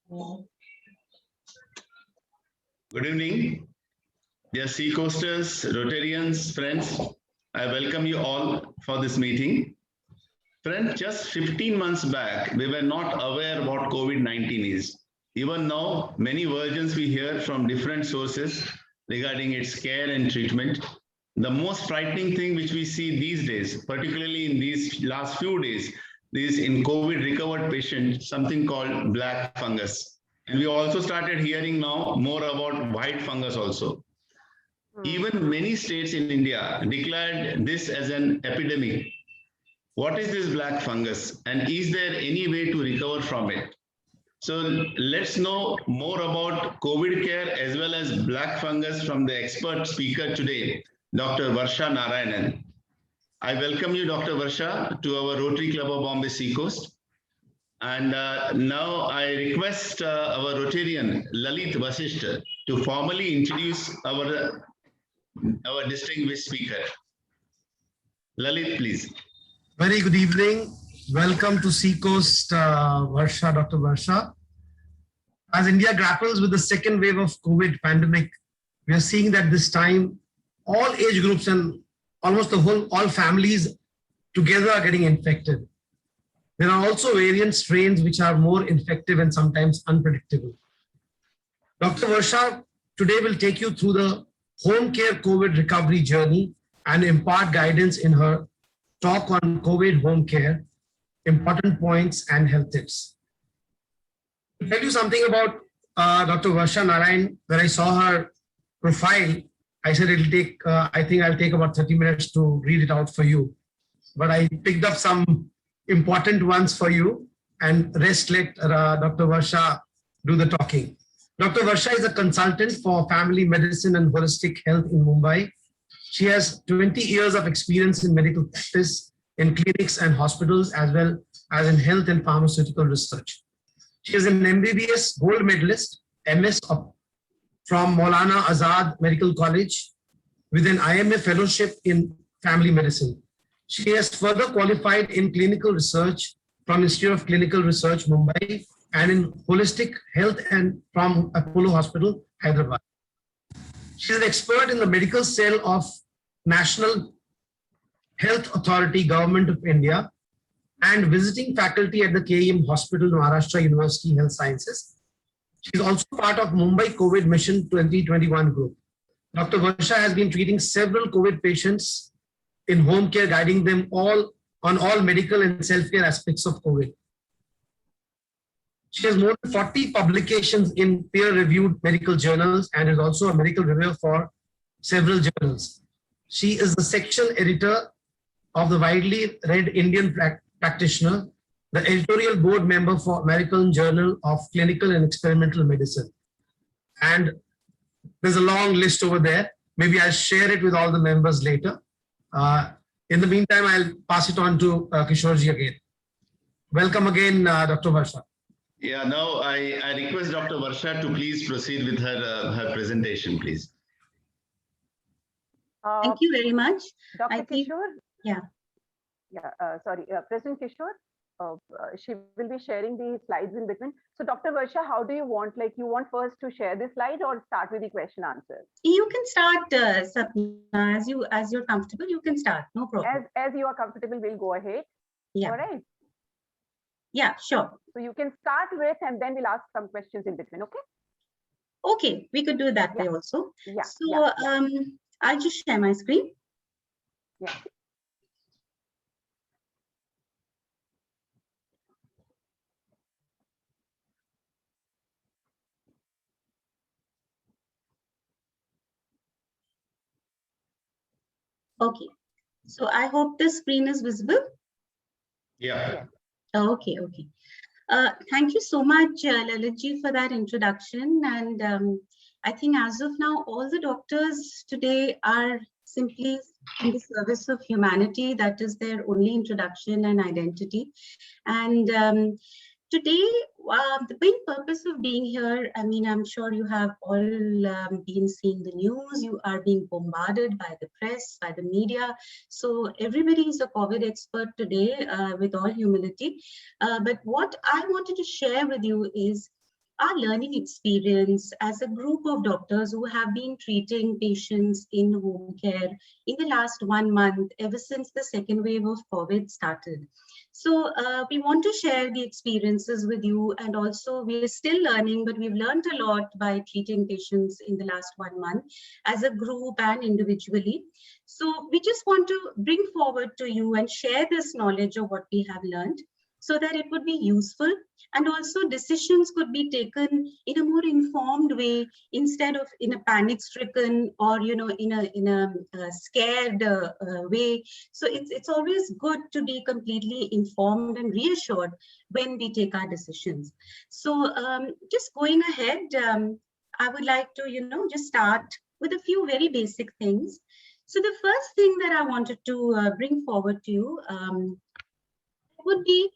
Good evening, dear Seacoasters, Rotarians, friends. I welcome you all for this meeting. Friends, just 15 months back, we were not aware what COVID-19 is. Even now, many versions we hear from different sources regarding its care and treatment. The most frightening thing which we see these days, particularly in these last few days, is in COVID recovered patients, something called black fungus. And we also started hearing now more about white fungus also. Even many states in India declared this as an epidemic. What is this black fungus and is there any way to recover from it? So let's know more about COVID care as well as black fungus from the expert speaker today, Dr. Varsha Narayanan. I welcome you, Dr. Varsha, to our Rotary Club of Bombay Seacoast. And now I request our Rotarian Lalit Vasisht to formally introduce our distinguished speaker. Lalit, please. Very good evening. Welcome to Seacoast, Varsha, Dr. Varsha. As India grapples with the second wave of COVID pandemic, we are seeing that this time all age groups and almost all families together are getting infected. There are also variant strains which are more infective and sometimes unpredictable. Dr. Varsha today will take you through the home care COVID recovery journey and impart guidance in her talk on COVID home care, important points and health tips. To tell you something about Dr. Varsha Narayan, when I saw her profile, I said it'll take, I think I'll take about 30 minutes to read it out for you. But I picked up some important ones for you and rest let Dr. Varsha do the talking. Dr. Varsha is a consultant for family medicine and holistic health in Mumbai. She has 20 years of experience in medical practice in clinics and hospitals as well as in health and pharmaceutical research. She is an MBBS gold medalist, MS from Maulana Azad Medical College with an IMA fellowship in family medicine. She has further qualified in clinical research from Institute of Clinical Research, Mumbai, and in holistic health and from Apollo Hospital, Hyderabad. She is an expert in the medical cell of National Health Authority, Government of India, and visiting faculty at the KEM Hospital, Maharashtra University Health Sciences. She is also part of Mumbai COVID Mission 2021 group. Dr. Varsha has been treating several COVID patients in home care, guiding them all on all medical and self-care aspects of COVID. She has more than 40 publications in peer-reviewed medical journals and is also a medical reviewer for several journals. She is the section editor of the widely read Indian Practitioner, the editorial board member for American Journal of Clinical and Experimental Medicine. And there's a long list over there. Maybe I'll share it with all the members later. In the meantime, I'll pass it on to Kishorji again. Welcome again, Dr. Varsha. Yeah, now I request Dr. Varsha to please proceed with her presentation, please. Thank you very much. Dr. Kishore? Yeah. Sorry, President Kishore, she will be sharing the slides in between. So Dr. Varsha, how do you want, like you want first to share the slide or start with the question answer? You can start, Sapna, as you're comfortable, you can start, no problem. As you are comfortable, we'll go ahead. Yeah. All right. Yeah, sure. So you can start with and then we'll ask some questions in between, okay? Okay, we could do it that way also. Yeah. So I'll just share my screen. Yeah. Okay, so I hope the screen is visible. Yeah. Okay. Thank you so much, Lalitji, for that introduction. And I think as of now, all the doctors today are simply in the service of humanity. That is their only introduction and identity. And today, the main purpose of being here, I mean, I'm sure you have all been seeing the news, you are being bombarded by the press, by the media. So everybody is a COVID expert today with all humility. But what I wanted to share with you is our learning experience as a group of doctors who have been treating patients in home care in the last 1 month, ever since the second wave of COVID started. So we want to share the experiences with you, and also we are still learning, but we've learned a lot by treating patients in the last 1 month as a group and individually. So we just want to bring forward to you and share this knowledge of what we have learned so that it would be useful, and also decisions could be taken in a more informed way instead of in a panic stricken or in a scared way. So it's always good to be completely informed and reassured when we take our decisions. So just going ahead, I would like to just start with a few very basic things. So the first thing that I wanted to bring forward to you would be,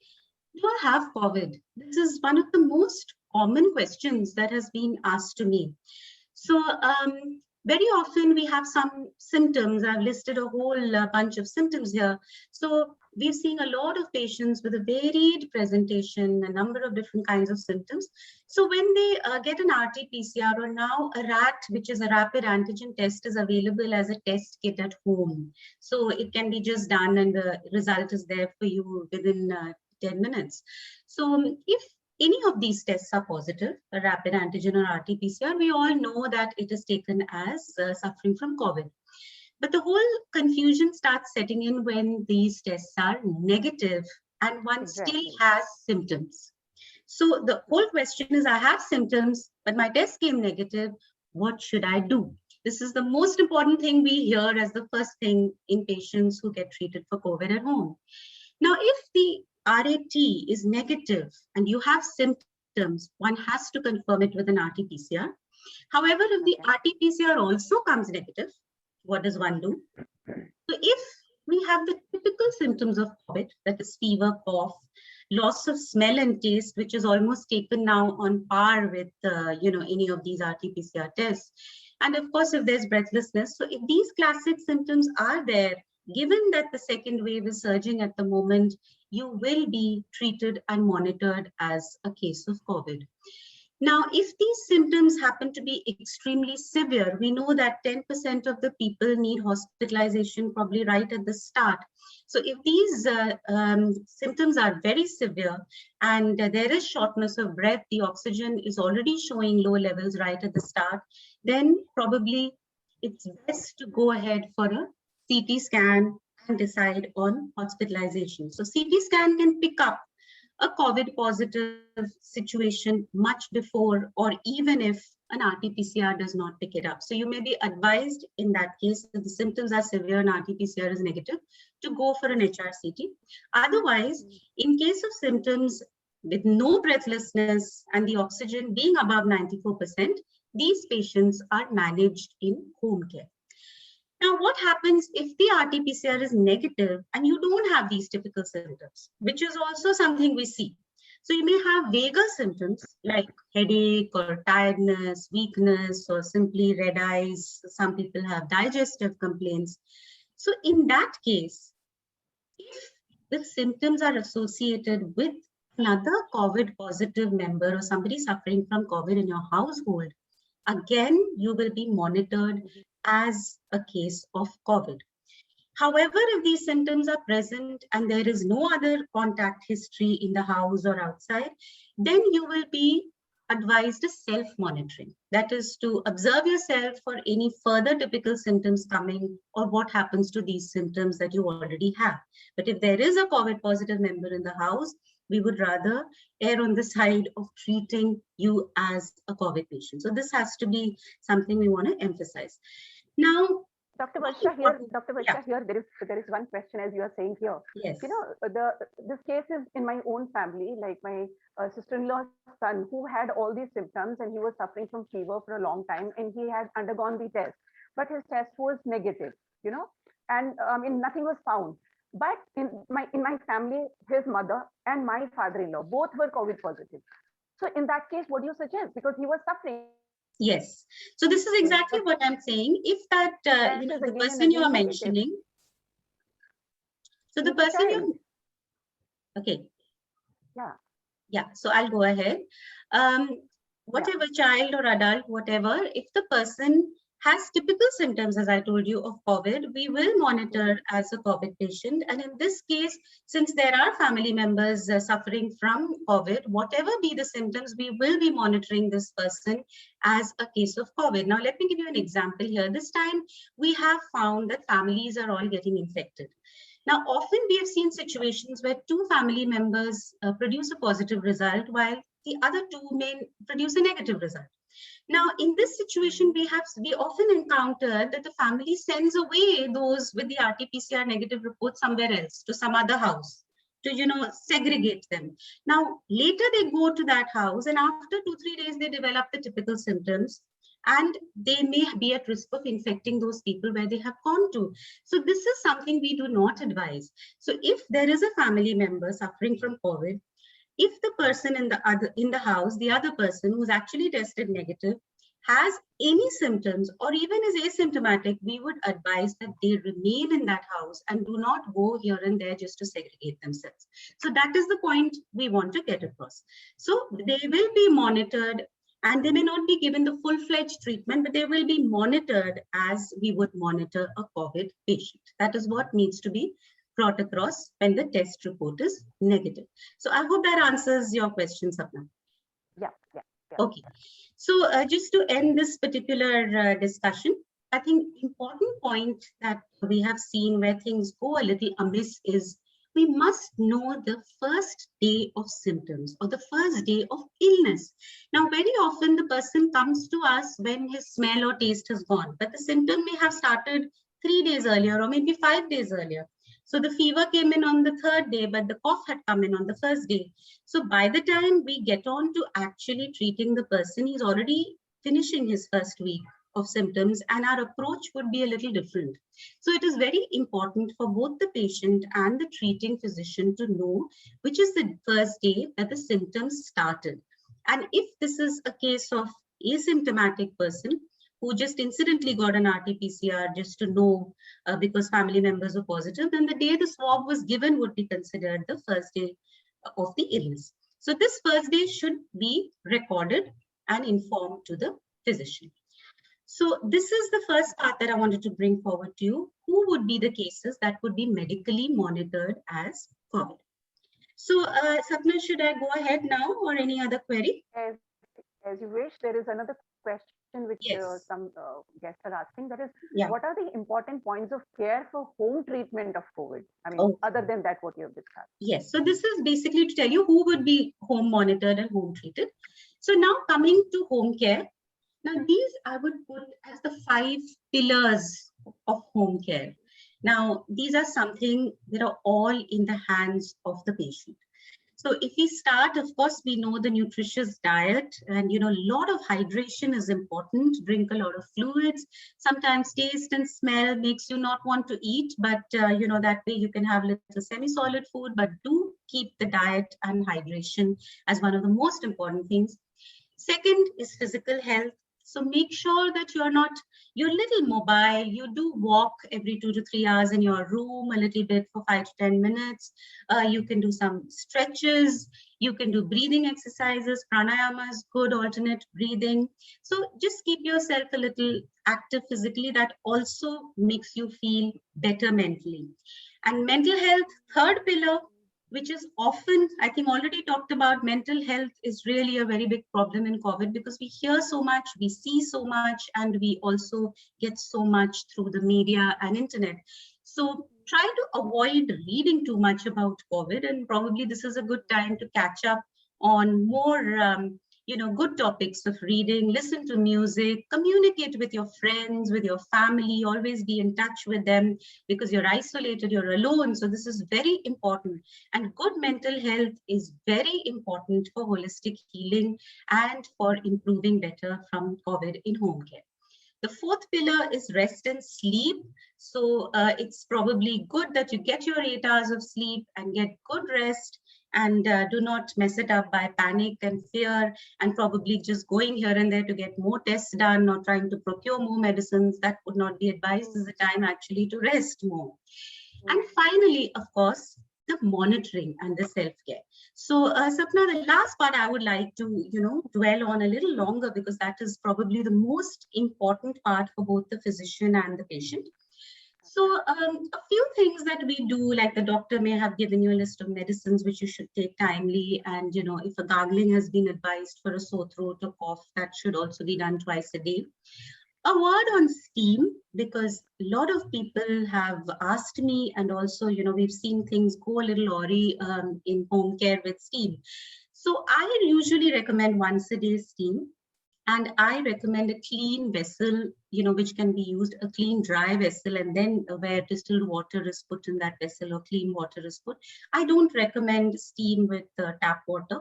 do I have COVID? This is one of the most common questions that has been asked to me. So very often we have some symptoms. I've listed a whole bunch of symptoms here. So we've seen a lot of patients with a varied presentation, a number of different kinds of symptoms. So when they get an RT-PCR, or now a RAT, which is a rapid antigen test, is available as a test kit at home. So it can be just done and the result is there for you within 10 minutes. So if any of these tests are positive, a rapid antigen or RT-PCR, we all know that it is taken as suffering from COVID. But the whole confusion starts setting in when these tests are negative and one still has symptoms. So the whole question is, I have symptoms, but my test came negative. What should I do? This is the most important thing we hear as the first thing in patients who get treated for COVID at home. Now, if the RAT is negative and you have symptoms, one has to confirm it with an RT-PCR. However, if the RT-PCR also comes negative, what does one do? So if we have the typical symptoms of COVID, that is fever, cough, loss of smell and taste, which is almost taken now on par with any of these RT-PCR tests. And of course, if there's breathlessness, so if these classic symptoms are there, given that the second wave is surging at the moment, you will be treated and monitored as a case of COVID. Now, if these symptoms happen to be extremely severe, we know that 10% of the people need hospitalization probably right at the start. So if these symptoms are very severe and there is shortness of breath, the oxygen is already showing low levels right at the start, then probably it's best to go ahead for a CT scan and decide on hospitalization. So CT scan can pick up a COVID positive situation much before, or even if an RT-PCR does not pick it up. So you may be advised in that case, if the symptoms are severe and RT-PCR is negative, to go for an HRCT. Otherwise, in case of symptoms with no breathlessness and the oxygen being above 94%, these patients are managed in home care. Now, what happens if the RT-PCR is negative and you don't have these typical symptoms, which is also something we see. So you may have vaguer symptoms like headache or tiredness, weakness, or simply red eyes. Some people have digestive complaints. So in that case, if the symptoms are associated with another COVID positive member or somebody suffering from COVID in your household, again, you will be monitored as a case of COVID. However, if these symptoms are present and there is no other contact history in the house or outside, then you will be advised as self-monitoring. That is to observe yourself for any further typical symptoms coming or what happens to these symptoms that you already have. But if there is a COVID positive member in the house, we would rather err on the side of treating you as a COVID patient. So this has to be something we want to emphasize. Now, Dr. Varsha, here there is one question, as you are saying here. Yes. You know, this case is in my own family, like my sister-in-law's son, who had all these symptoms and he was suffering from fever for a long time, and he had undergone the test, but his test was negative, and nothing was found. But in my family, his mother and my father-in-law, both were COVID positive. So in that case, what do you suggest? Because he was suffering. Yes. So this is exactly what I'm saying. If that, the person you are mentioning, so the person you, okay. Yeah. Yeah, so I'll go ahead. whatever child or adult, whatever, if the person has typical symptoms, as I told you, of COVID, we will monitor as a COVID patient. And in this case, since there are family members suffering from COVID, whatever be the symptoms, we will be monitoring this person as a case of COVID. Now, let me give you an example here. This time, we have found that families are all getting infected. Now, often we have seen situations where two family members produce a positive result, while the other two may produce a negative result. Now, in this situation, we often encounter that the family sends away those with the RT-PCR negative report somewhere else, to some other house, to segregate them. Now, later they go to that house, and after 2-3 days, they develop the typical symptoms, and they may be at risk of infecting those people where they have gone to. So this is something we do not advise. So if there is a family member suffering from COVID, if the person in the house, the other person who's actually tested negative, has any symptoms or even is asymptomatic, we would advise that they remain in that house and do not go here and there just to segregate themselves. So that is the point we want to get across. So they will be monitored, and they may not be given the full-fledged treatment, but they will be monitored as we would monitor a COVID patient. That is what needs to be brought across when the test report is negative. So I hope that answers your question, Sapna. Yeah. Okay. So just to end this particular discussion, I think important point that we have seen where things go a little amiss is we must know the first day of symptoms or the first day of illness. Now, very often the person comes to us when his smell or taste has gone, but the symptom may have started 3 days earlier or maybe 5 days earlier. So the fever came in on the 3rd day, but the cough had come in on the 1st day. So by the time we get on to actually treating the person, he's already finishing his 1st week of symptoms, and our approach would be a little different. So it is very important for both the patient and the treating physician to know which is the 1st day that the symptoms started. And if this is a case of asymptomatic person who just incidentally got an RT-PCR just to know because family members are positive, then the day the swab was given would be considered the 1st day of the illness. So this 1st day should be recorded and informed to the physician. So this is the first part that I wanted to bring forward to you. Who would be the cases that would be medically monitored as COVID? So Sapna, should I go ahead now or any other query? As you wish. There is another question which Yes. some guests are asking. That is, Yeah. what are the important points of care for home treatment of COVID? I mean, Okay. other than that, what you have discussed. Yes, so this is basically to tell you who would be home monitored and home treated. So now coming to home care. Now these I would put as the 5 pillars of home care. Now these are something that are all in the hands of the patient. So if we start, of course, we know the nutritious diet, and a lot of hydration is important. Drink a lot of fluids. Sometimes taste and smell makes you not want to eat, but that way you can have little semi-solid food, but do keep the diet and hydration as one of the most important things. Second is physical health. So make sure that you're a little mobile. You do walk every 2 to 3 hours in your room a little bit for 5 to 10 minutes. You can do some stretches. You can do breathing exercises. Pranayama is good alternate breathing. So just keep yourself a little active physically. That also makes you feel better mentally. And mental health, third pillar, which is often, I think, already talked about. Mental health is really a very big problem in COVID because we hear so much, we see so much, and we also get so much through the media and internet. So try to avoid reading too much about COVID, and probably this is a good time to catch up on more good topics of reading, listen to music, communicate with your friends, with your family, always be in touch with them because you're isolated, you're alone. So this is very important. And good mental health is very important for holistic healing and for improving better from COVID in home care. The fourth pillar is rest and sleep. So it's probably good that you get your 8 hours of sleep and get good rest, and do not mess it up by panic and fear and probably just going here and there to get more tests done or trying to procure more medicines. That would not be advised. This is the time actually to rest more. And finally, of course, the monitoring and the self-care. So Sapna, the last part I would like to, dwell on a little longer, because that is probably the most important part for both the physician and the patient. So a few things that we do, like the doctor may have given you a list of medicines which you should take timely. And, if a gargling has been advised for a sore throat or cough, that should also be done twice a day. A word on steam, because a lot of people have asked me, and also, we've seen things go a little awry in home care with steam. So I usually recommend once a day steam. And I recommend a clean vessel, which can be used, a clean dry vessel, and then where distilled water is put in that vessel or clean water is put. I don't recommend steam with tap water.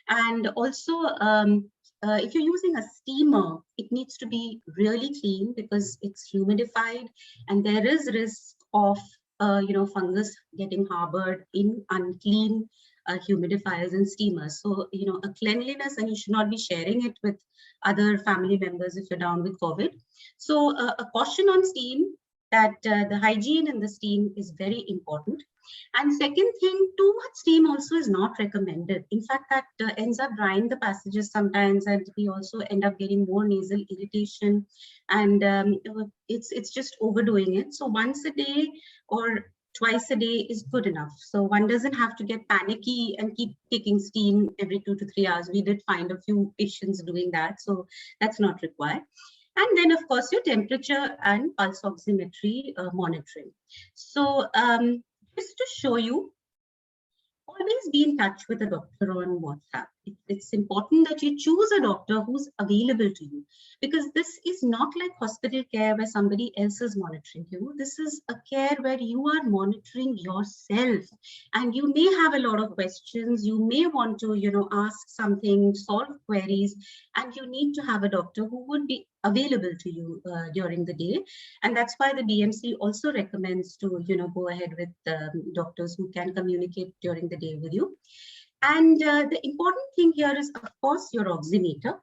And also, if you're using a steamer, it needs to be really clean because it's humidified, and there is risk of, fungus getting harbored in unclean humidifiers and steamers. So, a cleanliness, and you should not be sharing it with other family members if you're down with COVID. So a caution on steam, that the hygiene in the steam is very important. And second thing, too much steam also is not recommended. In fact, that ends up drying the passages sometimes, and we also end up getting more nasal irritation, and it's just overdoing it. So once a day or twice a day is good enough. So one doesn't have to get panicky and keep taking steam every 2 to 3 hours. We did find a few patients doing that, so that's not required. And then, of course, your temperature and pulse oximetry monitoring. So just to show you, always be in touch with a doctor on WhatsApp. It's important that you choose a doctor who's available to you, because this is not like hospital care where somebody else is monitoring you. This is a care where you are monitoring yourself, and you may have a lot of questions. You may want to, ask something, solve queries, and you need to have a doctor who would be available to you during the day. And that's why the BMC also recommends to, go ahead with doctors who can communicate during the day with you. And the important thing here is, of course, your oximeter.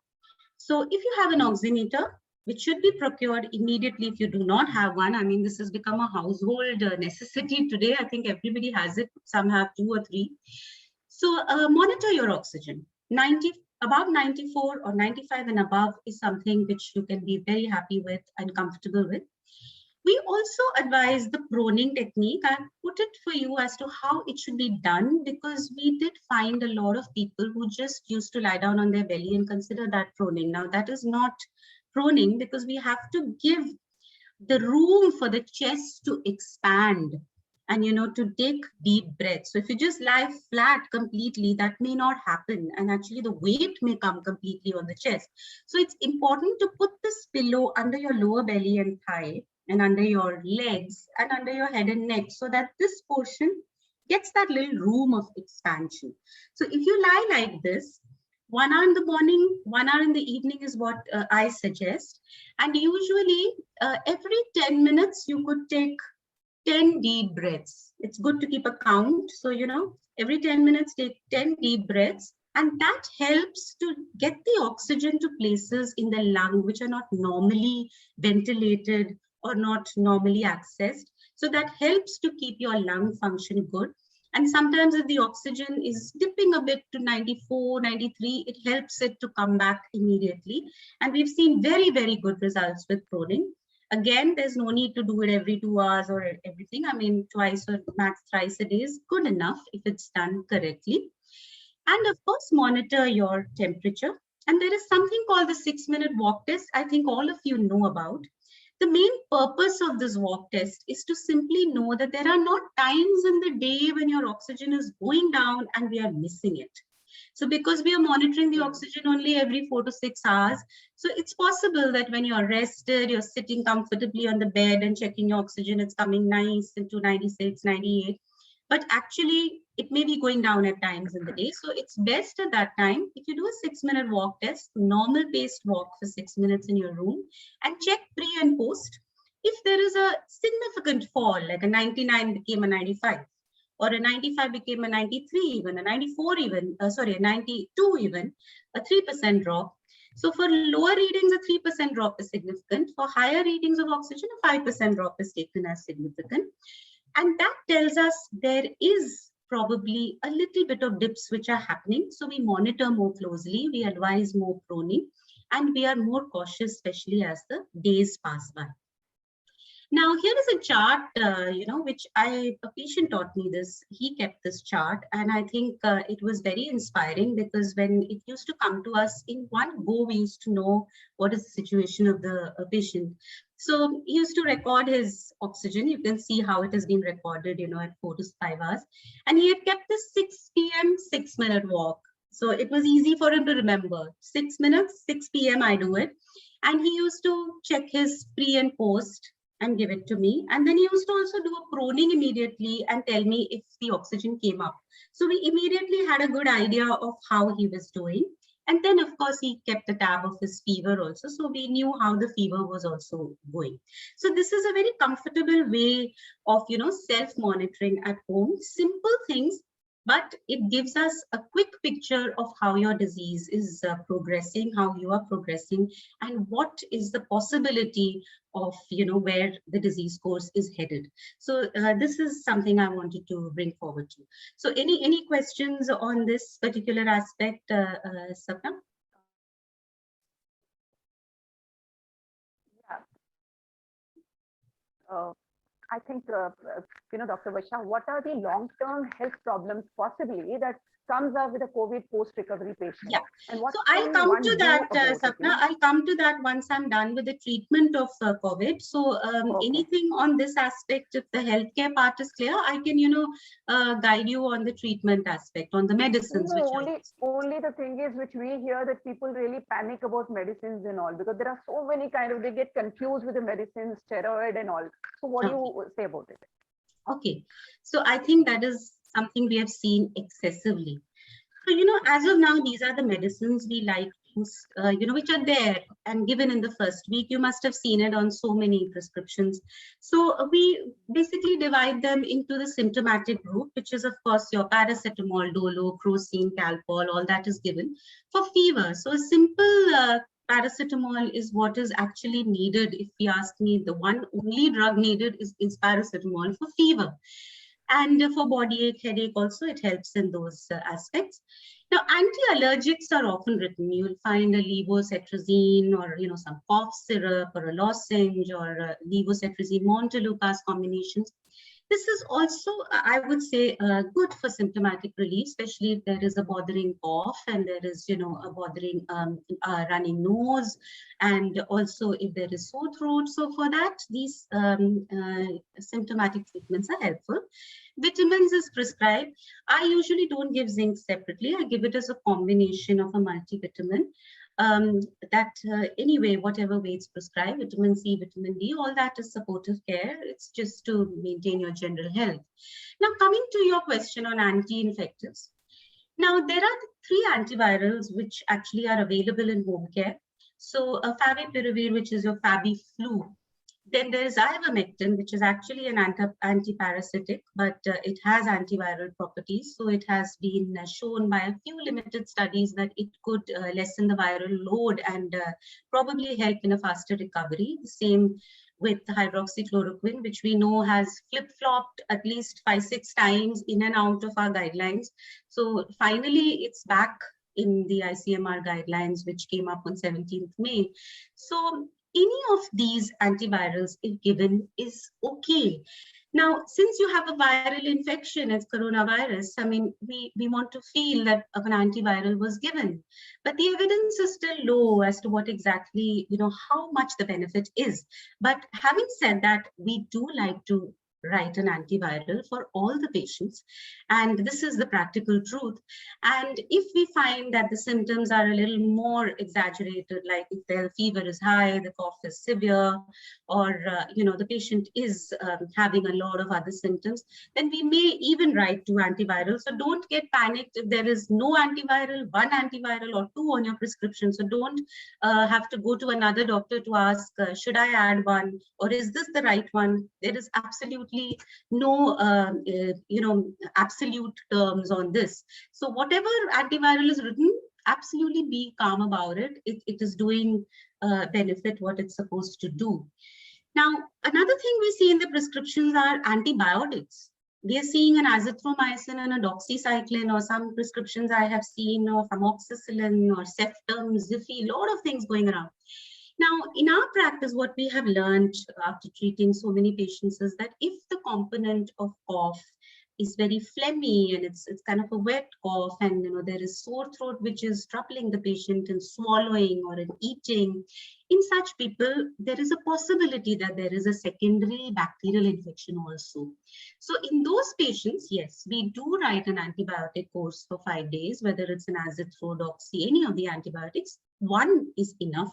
So if you have an oximeter, which should be procured immediately if you do not have one. I mean, this has become a household necessity today. I think everybody has it. Some have 2 or 3. So monitor your oxygen. Above 94 or 95 and above is something which you can be very happy with and comfortable with. We also advise the proning technique. I put it for you as to how it should be done, because we did find a lot of people who just used to lie down on their belly and consider that proning. Now, that is not proning, because we have to give the room for the chest to expand and, to take deep breaths. So if you just lie flat completely, that may not happen. And actually the weight may come completely on the chest. So it's important to put this pillow under your lower belly and thigh, and under your legs and under your head and neck, so that this portion gets that little room of expansion. So if you lie like this, 1 hour in the morning, 1 hour in the evening is what I suggest. And usually every 10 minutes, you could take 10 deep breaths. It's good to keep a count. So, every 10 minutes, take 10 deep breaths. And that helps to get the oxygen to places in the lung which are not normally ventilated or not normally accessed. So that helps to keep your lung function good. And sometimes if the oxygen is dipping a bit to 94, 93, it helps it to come back immediately. And we've seen very, very good results with proning. Again, there's no need to do it every 2 hours or everything. I mean, twice or max thrice a day is good enough if it's done correctly. And of course, monitor your temperature. And there is something called the 6-minute walk test. I think all of you know about. The main purpose of this walk test is to simply know that there are not times in the day when your oxygen is going down and we are missing it. So because we are monitoring the oxygen only every 4 to 6 hours, so it's possible that when you're rested, you're sitting comfortably on the bed and checking your oxygen, it's coming nice into 96, 98. But actually, it may be going down at times in the day. So it's best at that time, if you do a 6-minute walk test, normal paced walk for 6 minutes in your room, and check pre and post. If there is a significant fall, like a 99 became a 95, or a 95 became a 93 even, a 94 even, a 92 even, a 3% drop. So for lower readings, a 3% drop is significant. For higher readings of oxygen, a 5% drop is taken as significant. And that tells us there is probably a little bit of dips which are happening. So we monitor more closely, we advise more proning, and we are more cautious, especially as the days pass by. Now, here is a chart, which a patient taught me this. He kept this chart, and I think it was very inspiring, because when it used to come to us in one go, we used to know what is the situation of the patient. So he used to record his oxygen. You can see how it has been recorded, at 4 to 5 hours. And he had kept this 6 p.m. 6-minute walk. So it was easy for him to remember. 6 minutes, 6 p.m. I do it. And he used to check his pre and post and give it to me. And then he used to also do a proning immediately and tell me if the oxygen came up. So we immediately had a good idea of how he was doing. And then, of course, he kept a tab of his fever also. So we knew how the fever was also going. So this is a very comfortable way of, self-monitoring at home. Simple things, but it gives us a quick picture of how your disease is progressing, how you are progressing, and what is the possibility of, where the disease course is headed. So this is something I wanted to bring forward to you. So any questions on this particular aspect, Sapna? Yeah. I think, Dr. Varsha, what are the long-term health problems possibly that comes up with a COVID post-recovery patient? Yeah. And what so I'll come to that, Sapna. I'll come to that once I'm done with the treatment of COVID. So Okay. anything on this aspect, if the healthcare part is clear, I can, guide you on the treatment aspect, on the medicines. No, which only the thing is, which we hear, that people really panic about medicines and all, because there are so many they get confused with the medicines, steroid and all. So what do you say about it? Okay. So I think that is something we have seen excessively. So, as of now, these are the medicines we like to, which are there and given in the first week. You must have seen it on so many prescriptions. So we basically divide them into the symptomatic group, which is, of course, your paracetamol, Dolo, Crocin, Calpol, all that is given for fever. So a simple paracetamol is what is actually needed. If you ask me, the one only drug needed is paracetamol for fever. And for body ache, headache also, it helps in those aspects. Now, anti-allergics are often written. You'll find a levocetrazine or, some cough syrup or a lozenge or levocetrazine, Montelukast combinations. This is also, I would say, good for symptomatic relief, especially if there is a bothering cough and there is, a bothering running nose, and also if there is sore throat. So for that, these symptomatic treatments are helpful. Vitamins is prescribed. I usually don't give zinc separately. I give it as a combination of a multivitamin. Anyway, whatever way it's prescribed, vitamin C, vitamin D, all that is supportive care. It's just to maintain your general health. Now, coming to your question on anti-infectives. Now, there are 3 antivirals which actually are available in home care. So, favipiravir, which is your FabiFlu. Then there is ivermectin, which is actually an antiparasitic, but it has antiviral properties. So it has been shown by a few limited studies that it could lessen the viral load and probably help in a faster recovery. The same with hydroxychloroquine, which we know has flip-flopped at least 5-6 times in and out of our guidelines. So finally, it's back in the ICMR guidelines, which came up on 17th May. So any of these antivirals, if given, is okay. Now, since you have a viral infection as coronavirus, I mean, we want to feel that an antiviral was given, but the evidence is still low as to what exactly, how much the benefit is. But having said that, we do like to write an antiviral for all the patients. And this is the practical truth. And if we find that the symptoms are a little more exaggerated, like if the fever is high, the cough is severe, or, the patient is having a lot of other symptoms, then we may even write 2 antivirals. So don't get panicked if there is no antiviral, 1 antiviral or 2 on your prescription. So don't have to go to another doctor to ask, should I add 1 or is this the right one? There is absolutely no, absolute terms on this. So whatever antiviral is written, absolutely be calm about it. It is doing benefit what it's supposed to do. Now, another thing we see in the prescriptions are antibiotics. we are seeing an azithromycin and a doxycycline, or some prescriptions I have seen of amoxicillin or Ceftum, Ziffy, lot of things going around. Now, in our practice, what we have learned after treating so many patients is that if the component of cough is very phlegmy and it's kind of a wet cough, and there is sore throat which is troubling the patient in swallowing or in eating, in such people there is a possibility that there is a secondary bacterial infection also. So in those patients, yes, we do write an antibiotic course for 5 days, whether it's an azithro, doxy, any of the antibiotics. One is enough.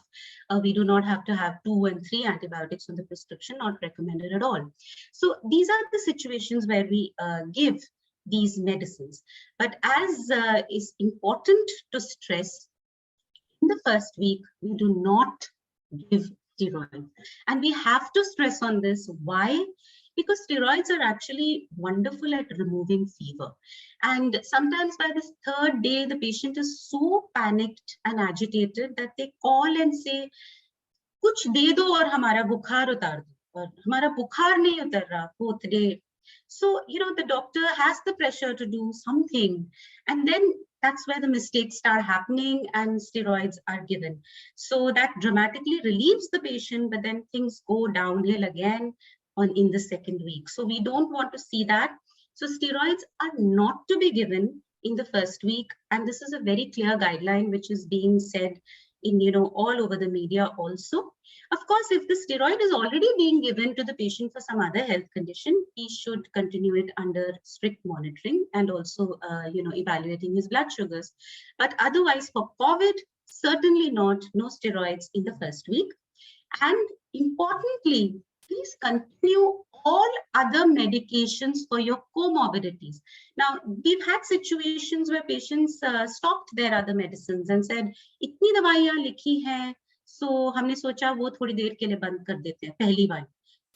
We do not have to have 2 and 3 antibiotics on the prescription, not recommended at all. So these are the situations where we give these medicines. But as is important to stress, in the first week, we do not give steroids. And we have to stress on this. Why? Because steroids are actually wonderful at removing fever. And sometimes by the 3rd day, the patient is so panicked and agitated that they call and say, kuch de do aur hamara bukhar utar do. Aur hamara bukhar nahi utar raha 4th day. So, the doctor has the pressure to do something. And then that's where the mistakes start happening and steroids are given. So that dramatically relieves the patient, but then things go downhill again in the 2nd week. So we don't want to see that. So steroids are not to be given in the 1st week. And this is a very clear guideline which is being said in, all over the media also. Of course, if the steroid is already being given to the patient for some other health condition, he should continue it under strict monitoring and also, evaluating his blood sugars. But otherwise, for COVID, certainly not, no steroids in the 1st week. And importantly, please continue all other medications for your comorbidities. Now, we've had situations where patients stopped their other medicines and said, "Itni dawaiyan likhi hai, so हमने सोचा वो थोड़ी देर के लिए बंद कर देते हैं पहली बार."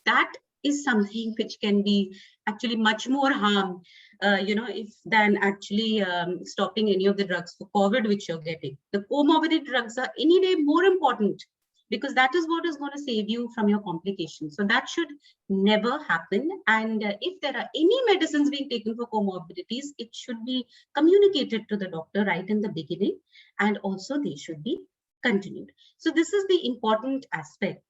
That is something which can be actually much more harm, than actually stopping any of the drugs for COVID which you're getting. The comorbid drugs are any day more important, because that is what is going to save you from your complications. So that should never happen. And if there are any medicines being taken for comorbidities, it should be communicated to the doctor right in the beginning, and also they should be continued. So this is the important aspect.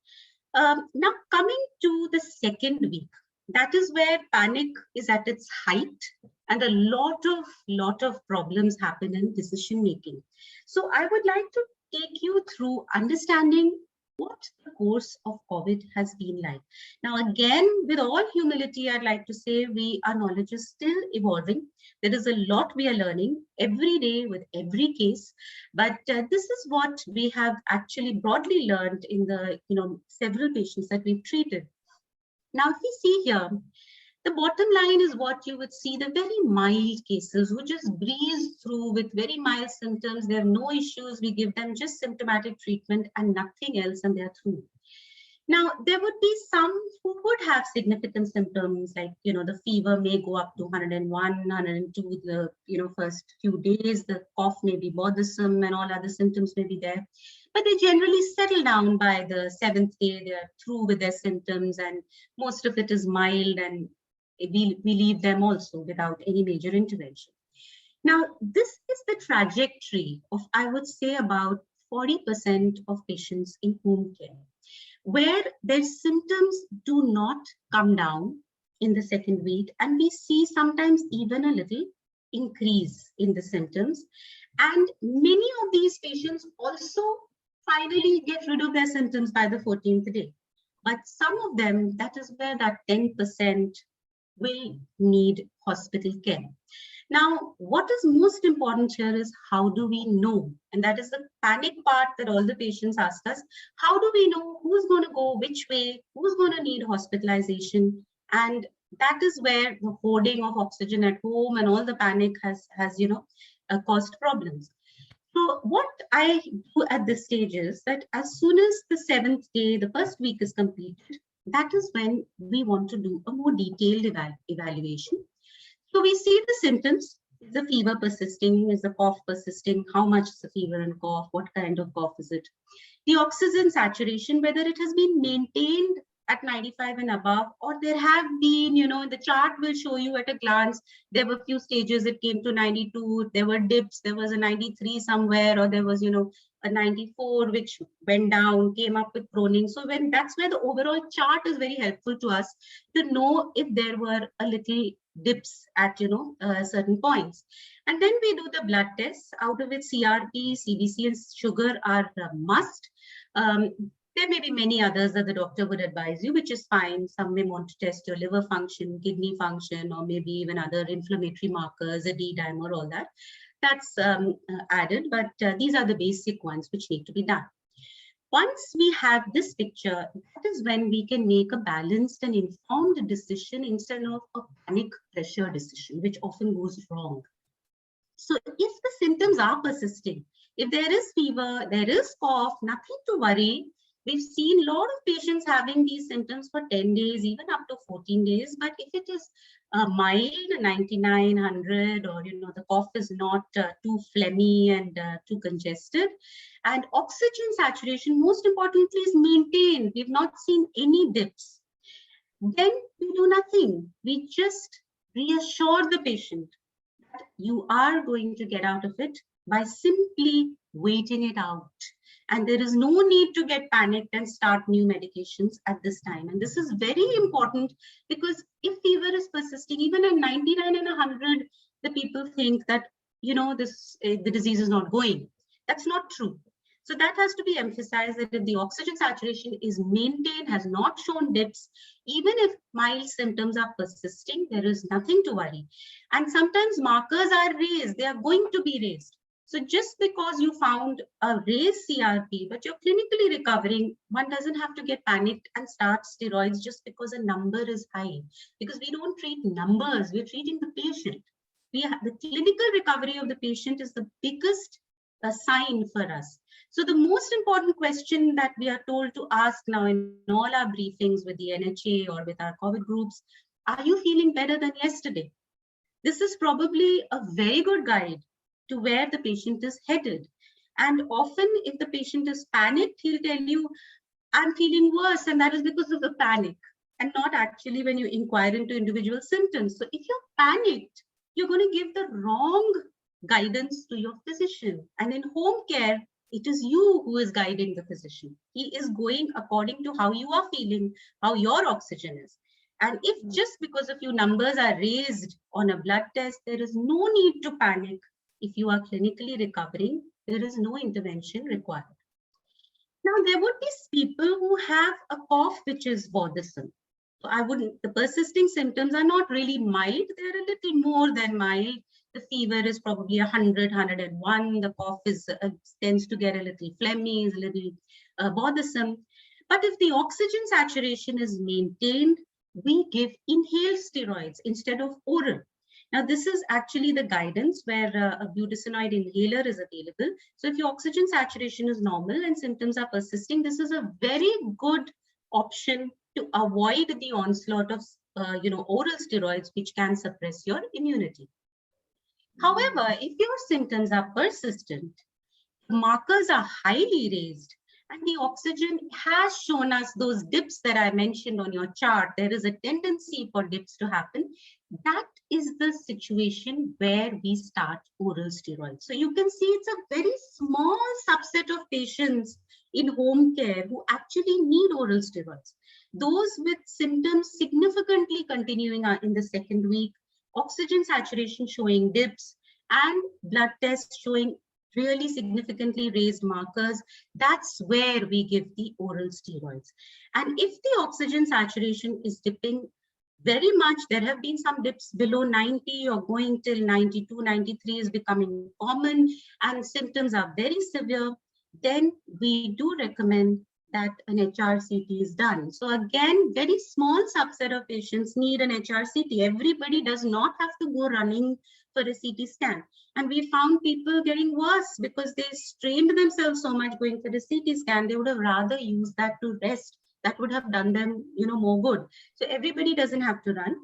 Now coming to the 2nd week, that is where panic is at its height and a lot of problems happen in decision making. So I would like to take you through understanding what the course of COVID has been like. Now, again, with all humility, I'd like to say our knowledge is still evolving. There is a lot we are learning every day with every case, but this is what we have actually broadly learned in the several patients that we've treated. Now, if we see here, the bottom line is what you would see, the very mild cases who just breeze through with very mild symptoms. They have no issues. We give them just symptomatic treatment and nothing else, and they're through. Now, there would be some who would have significant symptoms, like, the fever may go up to 101, 102 the, first few days. The cough may be bothersome and all other symptoms may be there. But they generally settle down by the 7th day. They're through with their symptoms and most of it is mild, and we leave them also without any major intervention. Now, this is the trajectory of, I would say, about 40% of patients in home care, where their symptoms do not come down in the 2nd week, and we see sometimes even a little increase in the symptoms. And many of these patients also finally get rid of their symptoms by the 14th day. But some of them, that is where that 10% will need hospital care. Now, what is most important here is how do we know? And that is the panic part that all the patients ask us. How do we know who's going to go which way, who's going to need hospitalization? And that is where the hoarding of oxygen at home and all the panic has caused problems. So what I do at this stage is that as soon as the 7th day, the 1st week is completed, that is when we want to do a more detailed evaluation. So we see the symptoms. Is the fever persisting? Is the cough persisting? How much is the fever and cough? What kind of cough is it? The oxygen saturation, whether it has been maintained at 95 and above, or there have been, the chart will show you at a glance, there were few stages, it came to 92, there were dips, there was a 93 somewhere, or there was, a 94, which went down, came up with proning. So that's where the overall chart is very helpful to us to know if there were a little dips at, certain points. And then we do the blood tests, out of which CRP, CBC, and sugar are a must. There may be many others that the doctor would advise you, which is fine. Some may want to test your liver function, kidney function, or maybe even other inflammatory markers, a D-dimer, all that. That's added, but these are the basic ones which need to be done. Once we have this picture, that is when we can make a balanced and informed decision instead of a panic pressure decision, which often goes wrong. So if the symptoms are persisting, if there is fever, there is cough, nothing to worry. We've seen a lot of patients having these symptoms for 10 days, even up to 14 days. But if it is mild, 99, 100, or, the cough is not too phlegmy and too congested, and oxygen saturation, most importantly, is maintained. We've not seen any dips. Then we do nothing. We just reassure the patient that you are going to get out of it by simply waiting it out. And there is no need to get panicked and start new medications at this time. And this is very important, because if fever is persisting, even at 99 and 100, the people think that, the disease is not going. That's not true. So that has to be emphasized, that if the oxygen saturation is maintained, has not shown dips, even if mild symptoms are persisting, there is nothing to worry. And sometimes markers are raised, they are going to be raised. So just because you found a raised CRP, but you're clinically recovering, one doesn't have to get panicked and start steroids just because a number is high. Because we don't treat numbers, we're treating the patient. The clinical recovery of the patient is the biggest sign for us. So the most important question that we are told to ask now in all our briefings with the NHA or with our COVID groups, are you feeling better than yesterday? This is probably a very good guide to where the patient is headed. And often if the patient is panicked, he'll tell you, I'm feeling worse, and that is because of the panic, and not actually when you inquire into individual symptoms. So if you're panicked, you're going to give the wrong guidance to your physician. And in home care, it is you who is guiding the physician. He is going according to how you are feeling, how your oxygen is. And if just because a few numbers are raised on a blood test, there is no need to panic. If you are clinically recovering, there is no intervention required. Now, there would be people who have a cough which is bothersome. So the persisting symptoms are not really mild, they're a little more than mild. The fever is probably 100, 101. The cough tends to get a little phlegmy, is a little bothersome. But if the oxygen saturation is maintained, we give inhaled steroids instead of oral. Now, this is actually the guidance where a budesonide inhaler is available. So if your oxygen saturation is normal and symptoms are persisting, this is a very good option to avoid the onslaught of oral steroids, which can suppress your immunity. However, if your symptoms are persistent, markers are highly raised, and the oxygen has shown us those dips that I mentioned on your chart, there is a tendency for dips to happen. That is the situation where we start oral steroids. So you can see it's a very small subset of patients in home care who actually need oral steroids. Those with symptoms significantly continuing in the second week, oxygen saturation showing dips, and blood tests showing really significantly raised markers, that's where we give the oral steroids. And if the oxygen saturation is dipping very much, there have been some dips below 90 or going till 92, 93 is becoming common, and symptoms are very severe, then we do recommend that an HRCT is done. So again, very small subset of patients need an HRCT. Everybody does not have to go running for a CT scan. And we found people getting worse because they strained themselves so much going for the CT scan. They would have rather used that to rest. That would have done them, more good. So everybody doesn't have to run.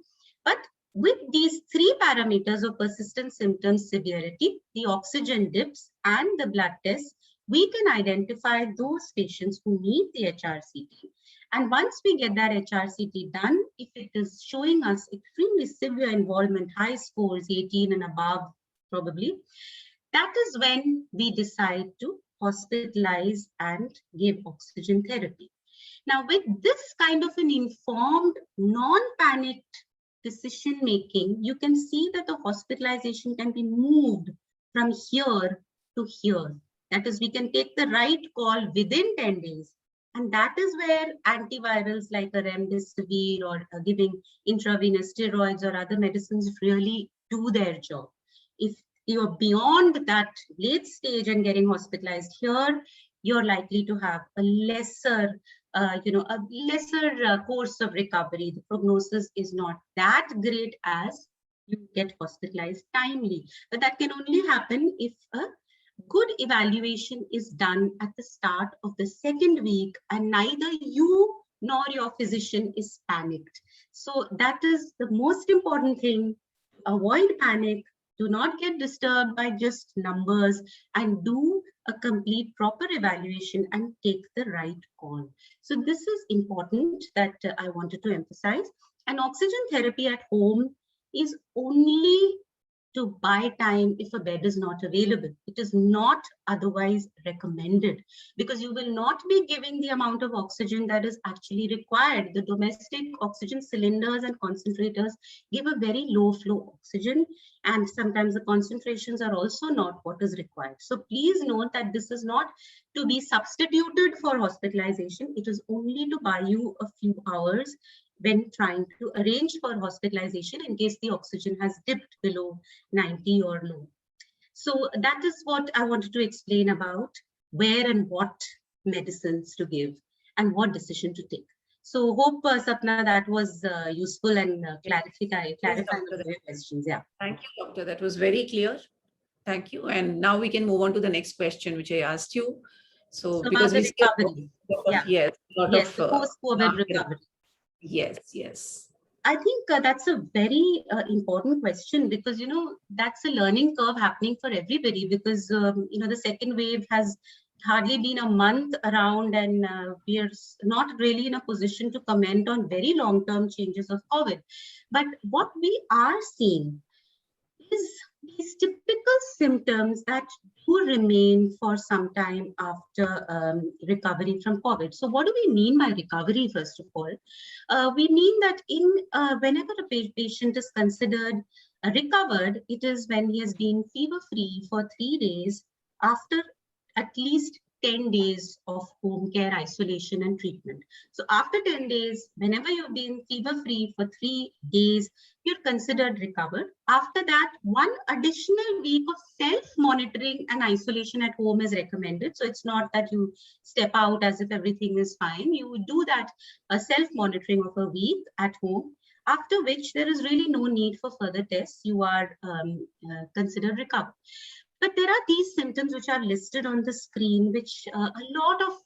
But with these three parameters of persistent symptoms severity, the oxygen dips and the blood tests, we can identify those patients who need the HRCT. And once we get that HRCT done, if it is showing us extremely severe involvement, high scores, 18 and above, probably, that is when we decide to hospitalize and give oxygen therapy. Now, with this kind of an informed, non-panicked decision making, you can see that the hospitalization can be moved from here to here. That is, we can take the right call within 10 days. And that is where antivirals like a remdesivir or giving intravenous steroids or other medicines really do their job. If you're beyond that late stage and getting hospitalized here, you're likely to have a lesser course of recovery. The prognosis is not that great as you get hospitalized timely. But that can only happen if a good evaluation is done at the start of the second week and neither you nor your physician is panicked. So that is the most important thing. Avoid panic. Do not get disturbed by just numbers and do a complete proper evaluation and take the right call. So this is important that I wanted to emphasize. And oxygen therapy at home is only to buy time if a bed is not available. It is not otherwise recommended because you will not be giving the amount of oxygen that is actually required. The domestic oxygen cylinders and concentrators give a very low flow oxygen, and sometimes the concentrations are also not what is required. So please note that this is not to be substituted for hospitalization. It is only to buy you a few hours when trying to arrange for hospitalization in case the oxygen has dipped below 90 or low. So that is what I wanted to explain about where and what medicines to give and what decision to take. So hope, Sapna, that was useful and clarifying the questions. Yeah. Thank you, doctor. That was very clear. Thank you. And now we can move on to the next question, which I asked you. So because we recovery. Yes, post-COVID recovery. Yes, yes. I think that's a very important question because, you know, that's a learning curve happening for everybody because, you know, the second wave has hardly been a month around and we are not really in a position to comment on very long-term changes of COVID. But what we are seeing is these typical symptoms that do remain for some time after recovery from COVID. So what do we mean by recovery, first of all? We mean that whenever a patient is considered recovered, it is when he has been fever-free for 3 days after at least 10 days of home care isolation and treatment. So after 10 days, whenever you've been fever-free for 3 days, you're considered recovered. After that, 1 additional week of self-monitoring and isolation at home is recommended. So it's not that you step out as if everything is fine. You would do that self-monitoring of a week at home, after which there is really no need for further tests. You are considered recovered. But there are these symptoms which are listed on the screen, which a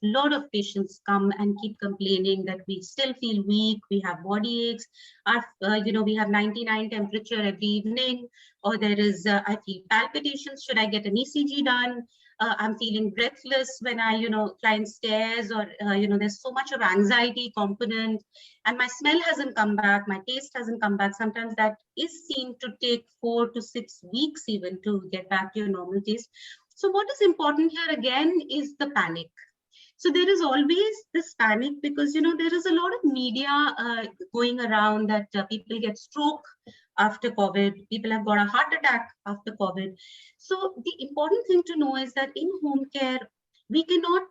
lot of patients come and keep complaining that we still feel weak, we have body aches, we have 99 temperature every evening, or there is, I feel palpitations, should I get an ECG done? I'm feeling breathless when I, climb stairs, or, there's so much of anxiety component, and my smell hasn't come back, my taste hasn't come back. Sometimes that is seen to take 4 to 6 weeks even to get back to your normal taste. So what is important here again is the panic. So there is always this panic because, there is a lot of media going around that people get stroke after COVID, people have got a heart attack after COVID. So the important thing to know is that in home care, we cannot,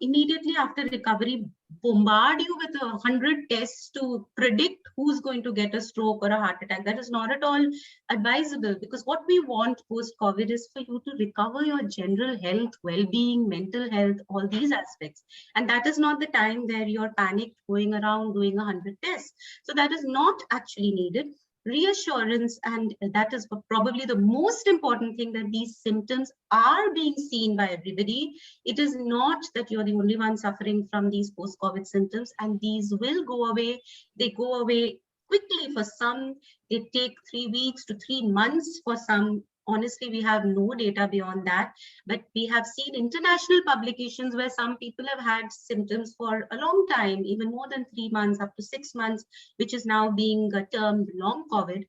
immediately after recovery, bombard you with 100 tests to predict who's going to get a stroke or a heart attack. That is not at all advisable, because what we want post-COVID is for you to recover your general health, well-being, mental health, all these aspects. And that is not the time where you're panicked going around doing 100 tests. So that is not actually needed. Reassurance, and that is probably the most important thing, that these symptoms are being seen by everybody. It is not that you're the only one suffering from these post-COVID symptoms, and these will go away. They go away quickly for some. They take 3 weeks to 3 months for some Honestly, we have no data beyond that, but we have seen international publications where some people have had symptoms for a long time, even more than 3 months, up to 6 months, which is now being termed long COVID.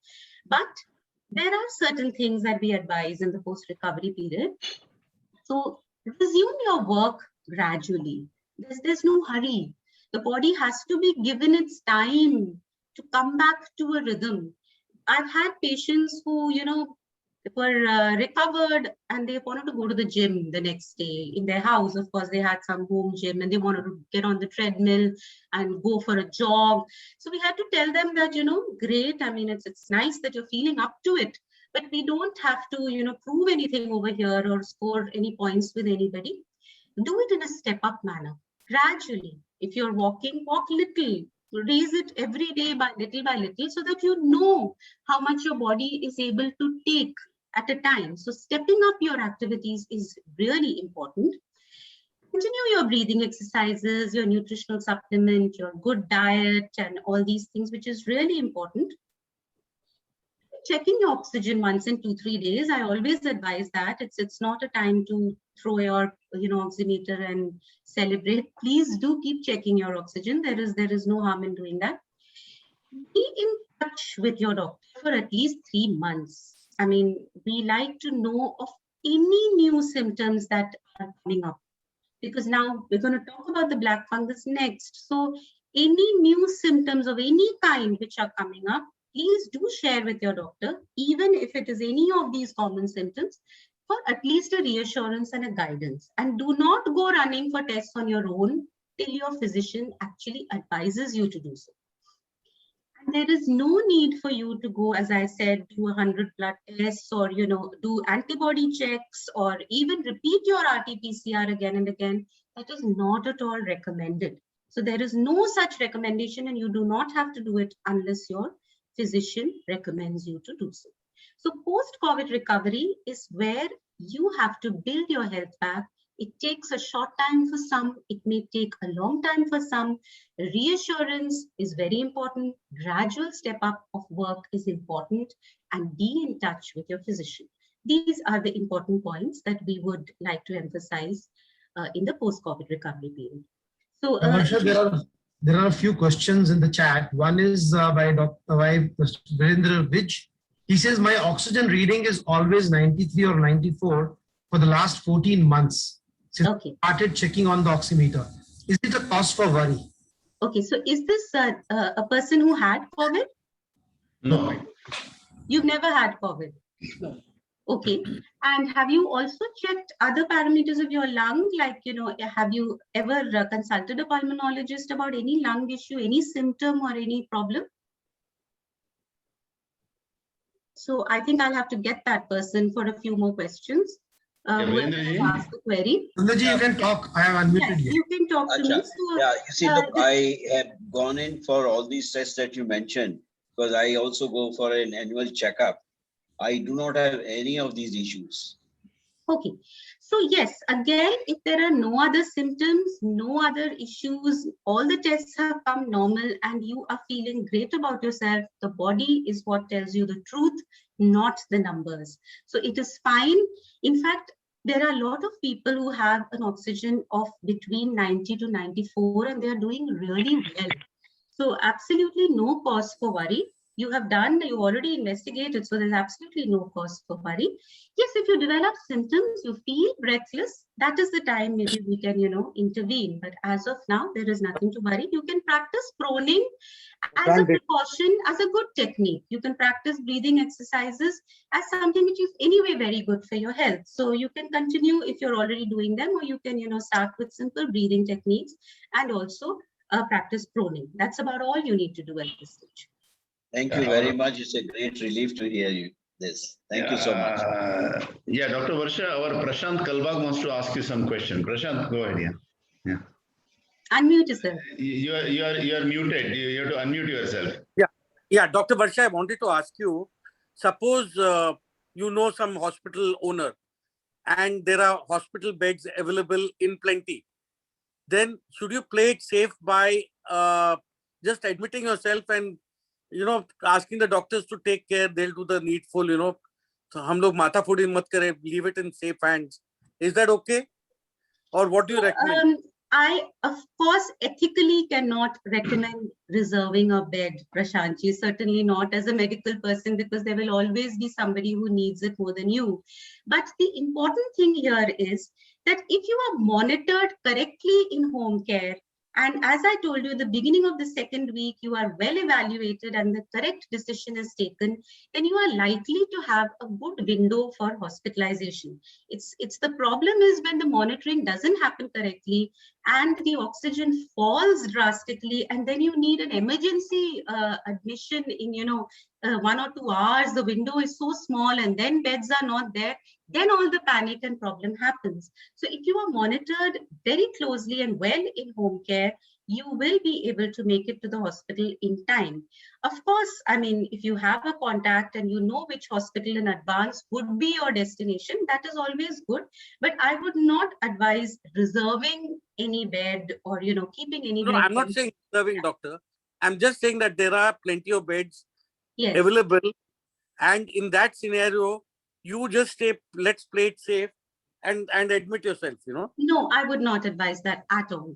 But there are certain things that we advise in the post-recovery period. So resume your work gradually. There's no hurry. The body has to be given its time to come back to a rhythm. I've had patients who, were recovered and they wanted to go to the gym the next day in their house. Of course, they had some home gym and they wanted to get on the treadmill and go for a jog. So we had to tell them that, great. I mean, it's nice that you're feeling up to it, but we don't have to, prove anything over here or score any points with anybody. Do it in a step-up manner, gradually. If you're walking, walk little. Raise it every day by little, so that you know how much your body is able to take at a time. So stepping up your activities is really important. Continue your breathing exercises, your nutritional supplement, your good diet, and all these things, which is really important. Checking your oxygen once in 2-3 days. I always advise that it's not a time to throw your oximeter and celebrate. Please do keep checking your oxygen. There is no harm in doing that. Be in touch with your doctor for at least 3 months. I mean, we like to know of any new symptoms that are coming up, because now we're going to talk about the black fungus next. So any new symptoms of any kind which are coming up, please do share with your doctor, even if it is any of these common symptoms, for at least a reassurance and a guidance. And do not go running for tests on your own till your physician actually advises you to do so. And there is no need for you to go, as I said, do 100 blood tests or, do antibody checks or even repeat your RT-PCR again and again. That is not at all recommended. So there is no such recommendation, and you do not have to do it unless your physician recommends you to do so. So post-COVID recovery is where you have to build your health back. It takes a short time for some, it may take a long time for some. Reassurance is very important. Gradual step up of work is important, and be in touch with your physician. These are the important points that we would like to emphasize in the post-COVID recovery period. So there are a few questions in the chat. One is by Mr. Virendra Vij. He says, my oxygen reading is always 93 or 94 for the last 14 months since I started checking on the oximeter. Is it a cause for worry? Okay, so is this a person who had COVID? No. You've never had COVID? No. Okay. And have you also checked other parameters of your lung? Like, have you ever consulted a pulmonologist about any lung issue, any symptom or any problem? So I think I'll have to get that person for a few more questions. Ask the query. Virendraji, you can talk. I have unmuted you. You can talk to me. So, yeah, you see, look, I have gone in for all these tests that you mentioned, because I also go for an annual checkup. I do not have any of these issues. Okay. So yes, again, if there are no other symptoms, no other issues, all the tests have come normal and you are feeling great about yourself, the body is what tells you the truth, not the numbers. So it is fine. In fact, there are a lot of people who have an oxygen of between 90 to 94 and they are doing really well. So absolutely no cause for worry. You already investigated, so there's absolutely no cause for worry. Yes, if you develop symptoms, you feel breathless, that is the time maybe we can, intervene. But as of now, there is nothing to worry. You can practice proning as a precaution, as a good technique. You can practice breathing exercises as something which is anyway very good for your health. So you can continue if you're already doing them, or you can, start with simple breathing techniques and also practice proning. That's about all you need to do at this stage. Thank you very much. It's a great relief to hear this. Thank you so much. Yeah, Dr. Varsha, our Prashant Kalbag wants to ask you some question. Prashant, go ahead. Yeah. Unmute yourself. You are muted. You have to unmute yourself. Yeah, Dr. Varsha, I wanted to ask you, suppose you know some hospital owner and there are hospital beds available in plenty. Then should you play it safe by just admitting yourself and asking the doctors to take care? They'll do the needful, तो हम लोग माथा फोड़ी मत करें, leave it in safe hands. Is that okay? Or what do you recommend? I, of course, ethically cannot recommend reserving a bed, Prashantji, certainly not as a medical person, because there will always be somebody who needs it more than you. But the important thing here is that if you are monitored correctly in home care, and as I told you, at the beginning of the second week, you are well evaluated and the correct decision is taken, then you are likely to have a good window for hospitalization. It's the problem is when the monitoring doesn't happen correctly and the oxygen falls drastically, and then you need an emergency admission in 1 or 2 hours. The window is so small and then beds are not there. Then all the panic and problem happens. So if you are monitored very closely and well in home care, you will be able to make it to the hospital in time. Of course, I mean, if you have a contact and you know which hospital in advance would be your destination, that is always good. But I would not advise reserving any bed or, keeping any No, bed. I'm not saying serving, doctor. I'm just saying that there are plenty of beds Yes. available. And in that scenario, you just say, let's play it safe and admit yourself, No, I would not advise that at all.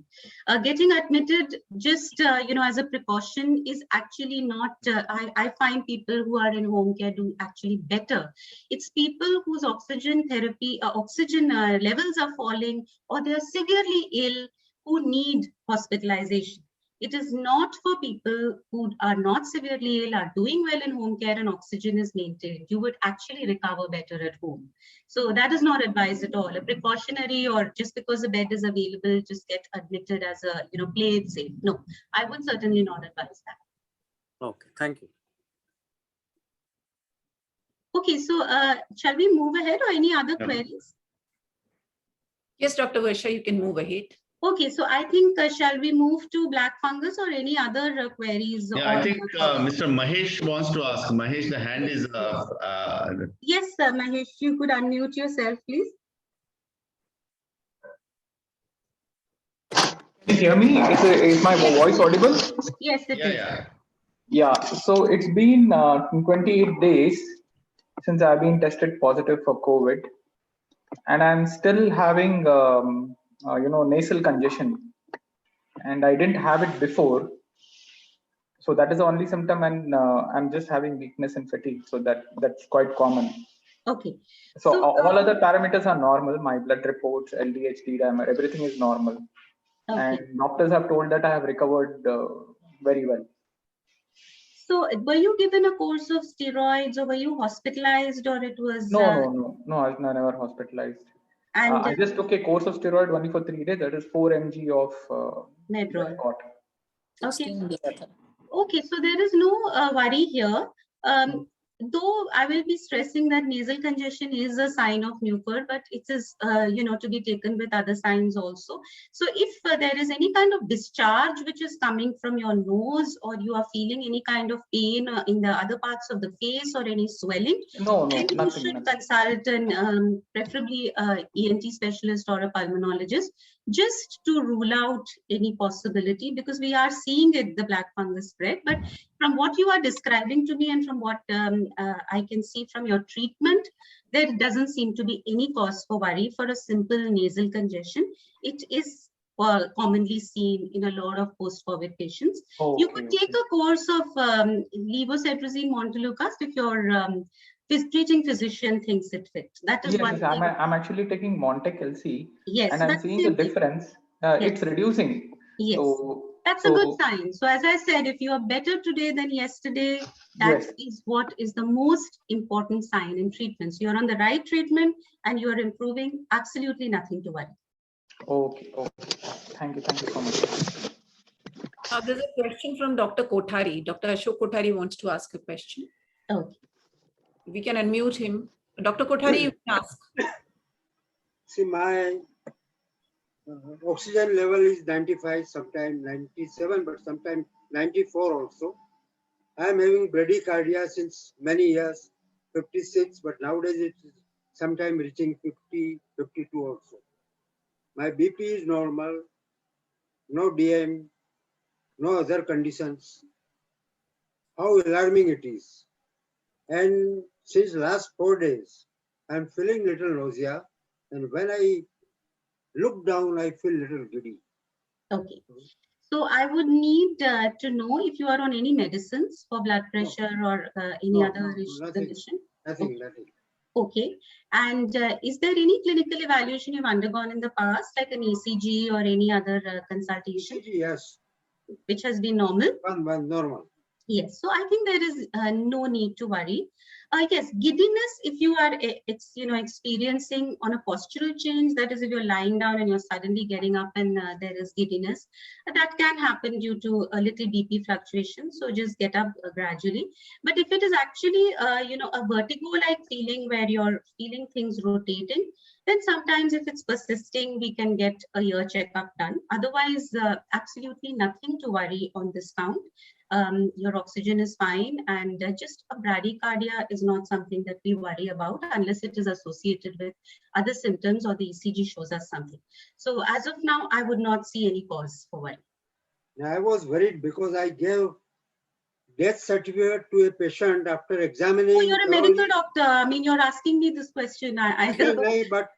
Getting admitted just, as a precaution is actually not, I find people who are in home care do actually better. It's people whose oxygen therapy, oxygen levels are falling, or they are severely ill who need hospitalization. It is not for people who are not severely ill, are doing well in home care and oxygen is maintained. You would actually recover better at home. So that is not advised at all. A precautionary or just because a bed is available, just get admitted as a, play it safe. No, I would certainly not advise that. Okay, thank you. Okay, so shall we move ahead or any other queries? Yes, Dr. Varsha, you can move ahead. Okay, so I think shall we move to black fungus or any other queries? Yeah, I think Mr. Mahesh wants to ask. Mahesh, the hand is. Yes, Mahesh, you could unmute yourself, please. Can you hear me? Is my voice audible? Yes, it is. Yeah, so it's been 28 days since I've been tested positive for COVID, and I'm still having, nasal congestion, and I didn't have it before. So that is the only symptom, and I'm just having weakness and fatigue. So that's quite common. Okay. So all other parameters are normal. My blood reports, LDH, D-dimer, everything is normal. Okay. And doctors have told that I have recovered very well. So were you given a course of steroids or were you hospitalized or it was? No, I was never hospitalized. And I just took a course of steroid only for 3 days. That is 4 mg of Medrol. Okay. 16 days. Okay, so there is no worry here. Though I will be stressing that nasal congestion is a sign of mucor, but it is, to be taken with other signs also. So if there is any kind of discharge which is coming from your nose or you are feeling any kind of pain in the other parts of the face or any swelling, then you should consult an preferably ENT specialist or a pulmonologist just to rule out any possibility, because we are seeing it, the black fungus spread. But from what you are describing to me and from what I can see from your treatment, there doesn't seem to be any cause for worry for a simple nasal congestion. It is commonly seen in a lot of post-COVID patients. You could take a course of levocetirizine montelukast if your treating physician thinks it fit. That is one thing. I'm actually taking Montec LC. Yes, and I'm seeing a difference. It's reducing. Yes. So that's a good sign. So as I said, if you are better today than yesterday, that is what is the most important sign in treatments. You're on the right treatment and you're improving. Absolutely nothing to worry. Okay. Thank you so much. There's a question from Dr. Kothari. Dr. Ashok Kothari wants to ask a question. Okay. We can unmute him. Dr. Kothari, you can ask. See, my oxygen level is 95, sometimes 97, but sometimes 94 also. I am having bradycardia since many years, 56, but nowadays it is sometimes reaching 50, 52 also. My BP is normal, no DM, no other conditions. How alarming it is. And since last 4 days, I'm feeling little nausea, and when I look down, I feel little giddy. Okay. So I would need to know if you are on any medicines for blood pressure or any No, other nothing. condition. Nothing. Okay. And is there any clinical evaluation you've undergone in the past, like an ECG or any other consultation, ECG, yes, which has been normal? one normal. Yes, so I think there is no need to worry. Yes, giddiness, if you are experiencing on a postural change, that is if you're lying down and you're suddenly getting up and there is giddiness, that can happen due to a little BP fluctuation. So just get up gradually. But if it is actually a vertigo-like feeling where you're feeling things rotating, then sometimes if it's persisting, we can get a ear checkup done. Otherwise, absolutely nothing to worry on this count. Your oxygen is fine, and just a bradycardia is not something that we worry about unless it is associated with other symptoms or the ECG shows us something. So as of now, I would not see any cause for worry. Now, I was worried because I gave death certificate to a patient after examining. Oh, you're a medical doctor. I mean, you're asking me this question. But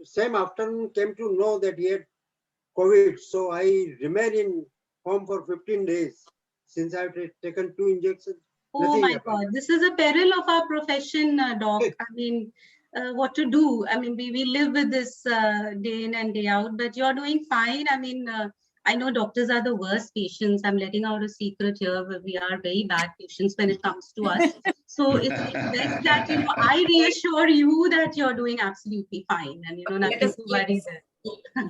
same afternoon came to know that he had COVID. So I remained in home for 15 days. Since I've taken 2 injections. Oh my God, this is a peril of our profession, doc. I mean, what to do? I mean, we live with this day in and day out, but you're doing fine. I mean, I know doctors are the worst patients. I'm letting out a secret here, but we are very bad patients when it comes to us. So it's best that, I reassure you that you're doing absolutely fine and, nothing to worry there.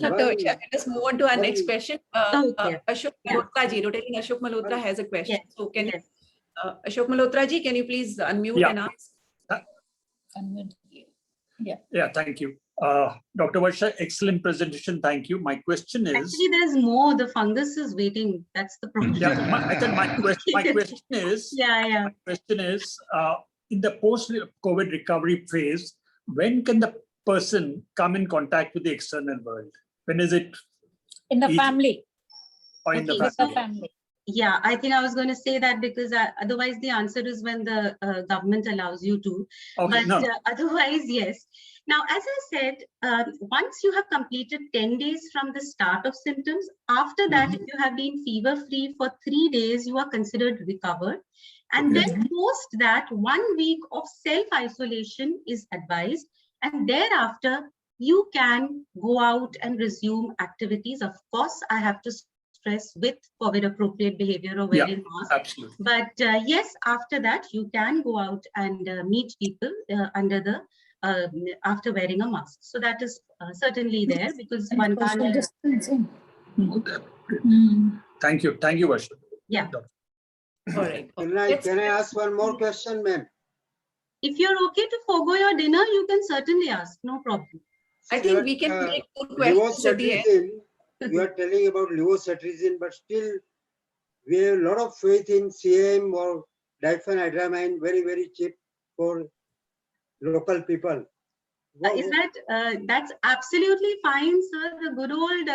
Dr. Let us move on to our next question. Okay. Ashok Malhotra ji, rotating Ashok Malhotra has a question. Yes. So can Ashok Malhotra ji, can you please unmute and ask? Yeah, thank you. Dr. Varsha, excellent presentation. Thank you. My question is... Actually, there's more. The fungus is waiting. That's the problem. Yeah, my question is... My question is, in the post-COVID recovery phase, when can the person come in contact with the external world? When is it? In the family. Or in the family? Yeah, I think I was going to say that because otherwise the answer is when the government allows you to. Okay, but otherwise, yes. Now, as I said, once you have completed 10 days from the start of symptoms, after that, if you have been fever-free for 3 days, you are considered recovered. And then post that, 1 week of self-isolation is advised. And thereafter, you can go out and resume activities. Of course, I have to stress with COVID-appropriate behavior or wearing masks. Absolutely. But yes, after that, you can go out and meet people after wearing a mask. So that is certainly there because one can't. Thank you. Thank you, Varsha. Yeah. All right. Can I ask one more question, ma'am? If you're okay to forego your dinner, you can certainly ask. No problem. I think we can take 2 questions at the end. You are telling about levocetirizine, but still we have a lot of faith in CM or diphenhydramine, very, very cheap for local people. Is that that's absolutely fine, sir. The good old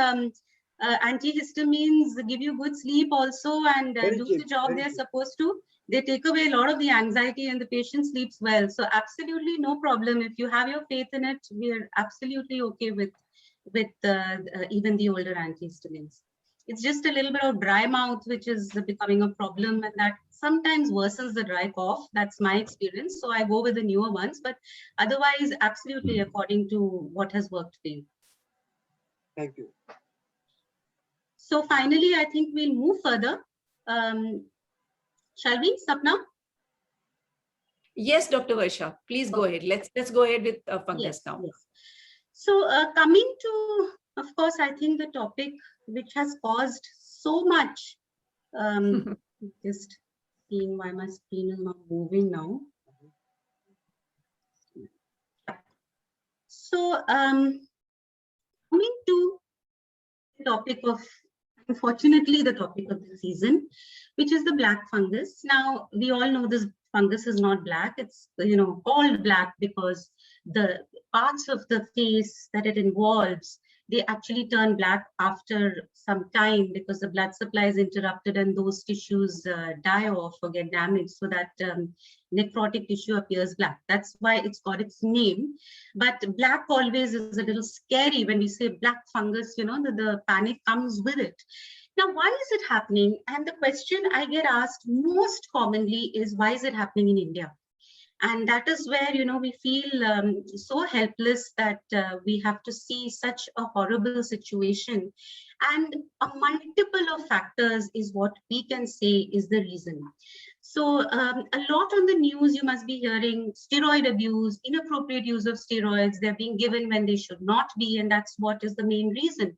antihistamines give you good sleep also and do the job they're supposed to. They take away a lot of the anxiety and the patient sleeps well. So absolutely no problem. If you have your faith in it, we're absolutely okay with even the older antihistamines. It's just a little bit of dry mouth, which is becoming a problem, and that sometimes worsens the dry cough. That's my experience. So I go with the newer ones, but otherwise, absolutely according to what has worked for you. Thank you. So finally, I think we'll move further. Shall we, Sapna? Yes, Dr. Varsha, please go ahead. Let's go ahead with fungus now. Yes. So coming to, of course, I think the topic which has caused so much, just seeing why my screen is not moving now. So coming to the topic of, unfortunately, the topic of the season, which is the black fungus. Now, we all know this fungus is not black. It's, called black because the parts of the face that it involves, they actually turn black after some time because the blood supply is interrupted and those tissues die off or get damaged, so that necrotic tissue appears black. That's why it's got its name. But black always is a little scary when we say black fungus, you know, the panic comes with it. Now, why is it happening? And the question I get asked most commonly is, why is it happening in India? And that is where, you know, we feel so helpless that we have to see such a horrible situation. And a multiple of factors is what we can say is the reason. So a lot on the news, you must be hearing steroid abuse, inappropriate use of steroids. They're being given when they should not be, and that's what is the main reason.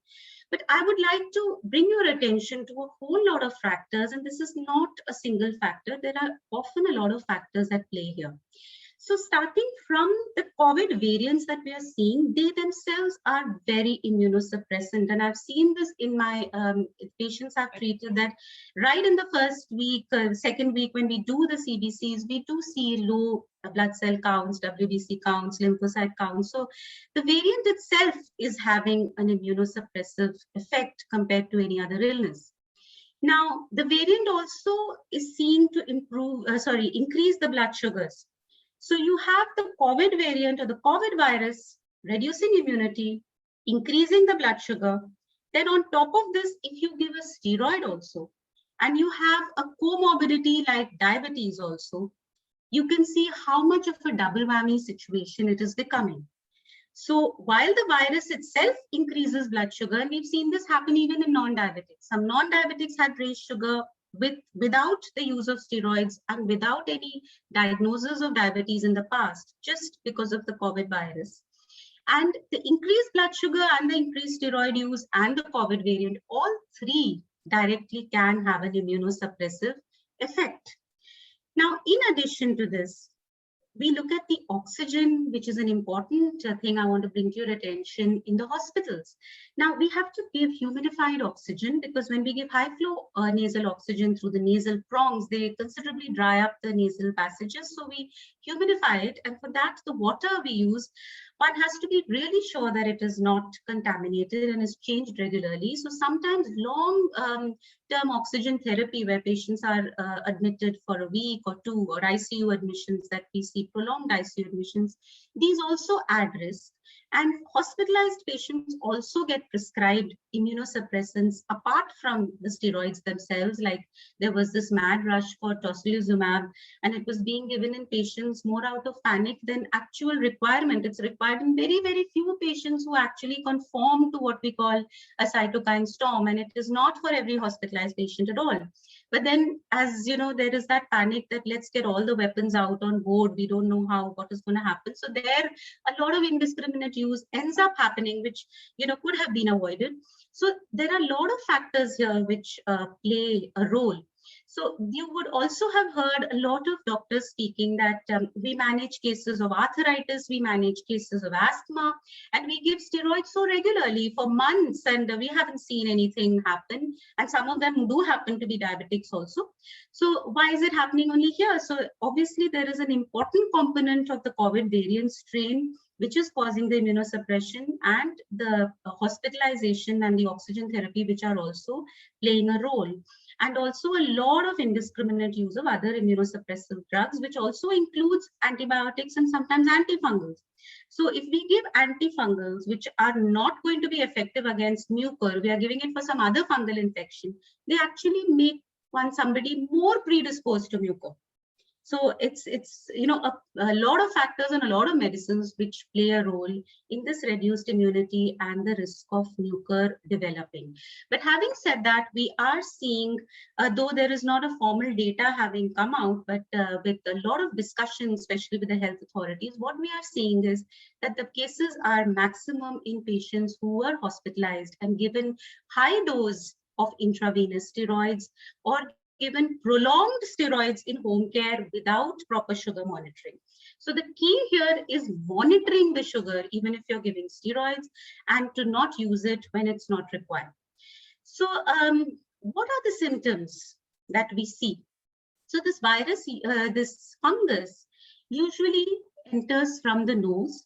But I would like to bring your attention to a whole lot of factors, and this is not a single factor. There are often a lot of factors at play here. So starting from the COVID variants that we are seeing, they themselves are very immunosuppressant. And I've seen this in my patients I've treated, that right in the first week, second week, when we do the CBCs, we do see low blood cell counts, WBC counts, lymphocyte counts. So the variant itself is having an immunosuppressive effect compared to any other illness. Now, the variant also is seen to increase the blood sugars. So you have the COVID variant or the COVID virus reducing immunity, increasing the blood sugar. Then on top of this, if you give a steroid also, and you have a comorbidity like diabetes also, you can see how much of a double whammy situation it is becoming. So while the virus itself increases blood sugar, and we've seen this happen even in non-diabetics. Some non-diabetics had raised sugar without the use of steroids and without any diagnosis of diabetes in the past, just because of the COVID virus. And the increased blood sugar and the increased steroid use and the COVID variant, all three directly can have an immunosuppressive effect. Now, in addition to this, we look at the oxygen, which is an important thing I want to bring to your attention in the hospitals. Now, we have to give humidified oxygen because when we give high flow nasal oxygen through the nasal prongs, they considerably dry up the nasal passages. So we humidify it. And for that, the water we use, one has to be really sure that it is not contaminated and is changed regularly. So sometimes long-term oxygen therapy where patients are admitted for a week or two, or ICU admissions that we see, prolonged ICU admissions, these also add risk. And hospitalized patients also get prescribed immunosuppressants apart from the steroids themselves. Like there was this mad rush for tocilizumab, and it was being given in patients more out of panic than actual requirement. It's required in very, very few patients who actually conform to what we call a cytokine storm, and it is not for every hospitalized patient at all. But then, as you know, there is that panic that let's get all the weapons out on board. We don't know what is going to happen. So there, a lot of indiscriminate use ends up happening, which, you know, could have been avoided. So there are a lot of factors here which play a role. So you would also have heard a lot of doctors speaking that we manage cases of arthritis, we manage cases of asthma, and we give steroids so regularly for months, and we haven't seen anything happen. And some of them do happen to be diabetics also. So why is it happening only here? So obviously there is an important component of the COVID variant strain which is causing the immunosuppression and the hospitalization and the oxygen therapy, which are also playing a role. And also a lot of indiscriminate use of other immunosuppressive drugs, which also includes antibiotics and sometimes antifungals. So if we give antifungals, which are not going to be effective against mucor, we are giving it for some other fungal infection, they actually make somebody more predisposed to mucor. So it's you know, a lot of factors and a lot of medicines which play a role in this reduced immunity and the risk of mucor developing. But having said that, we are seeing, though there is not a formal data having come out, but with a lot of discussion, especially with the health authorities, what we are seeing is that the cases are maximum in patients who were hospitalized and given high dose of intravenous steroids or given prolonged steroids in home care without proper sugar monitoring. So the key here is monitoring the sugar, even if you're giving steroids, and to not use it when it's not required. So what are the symptoms that we see? So this virus, this fungus usually enters from the nose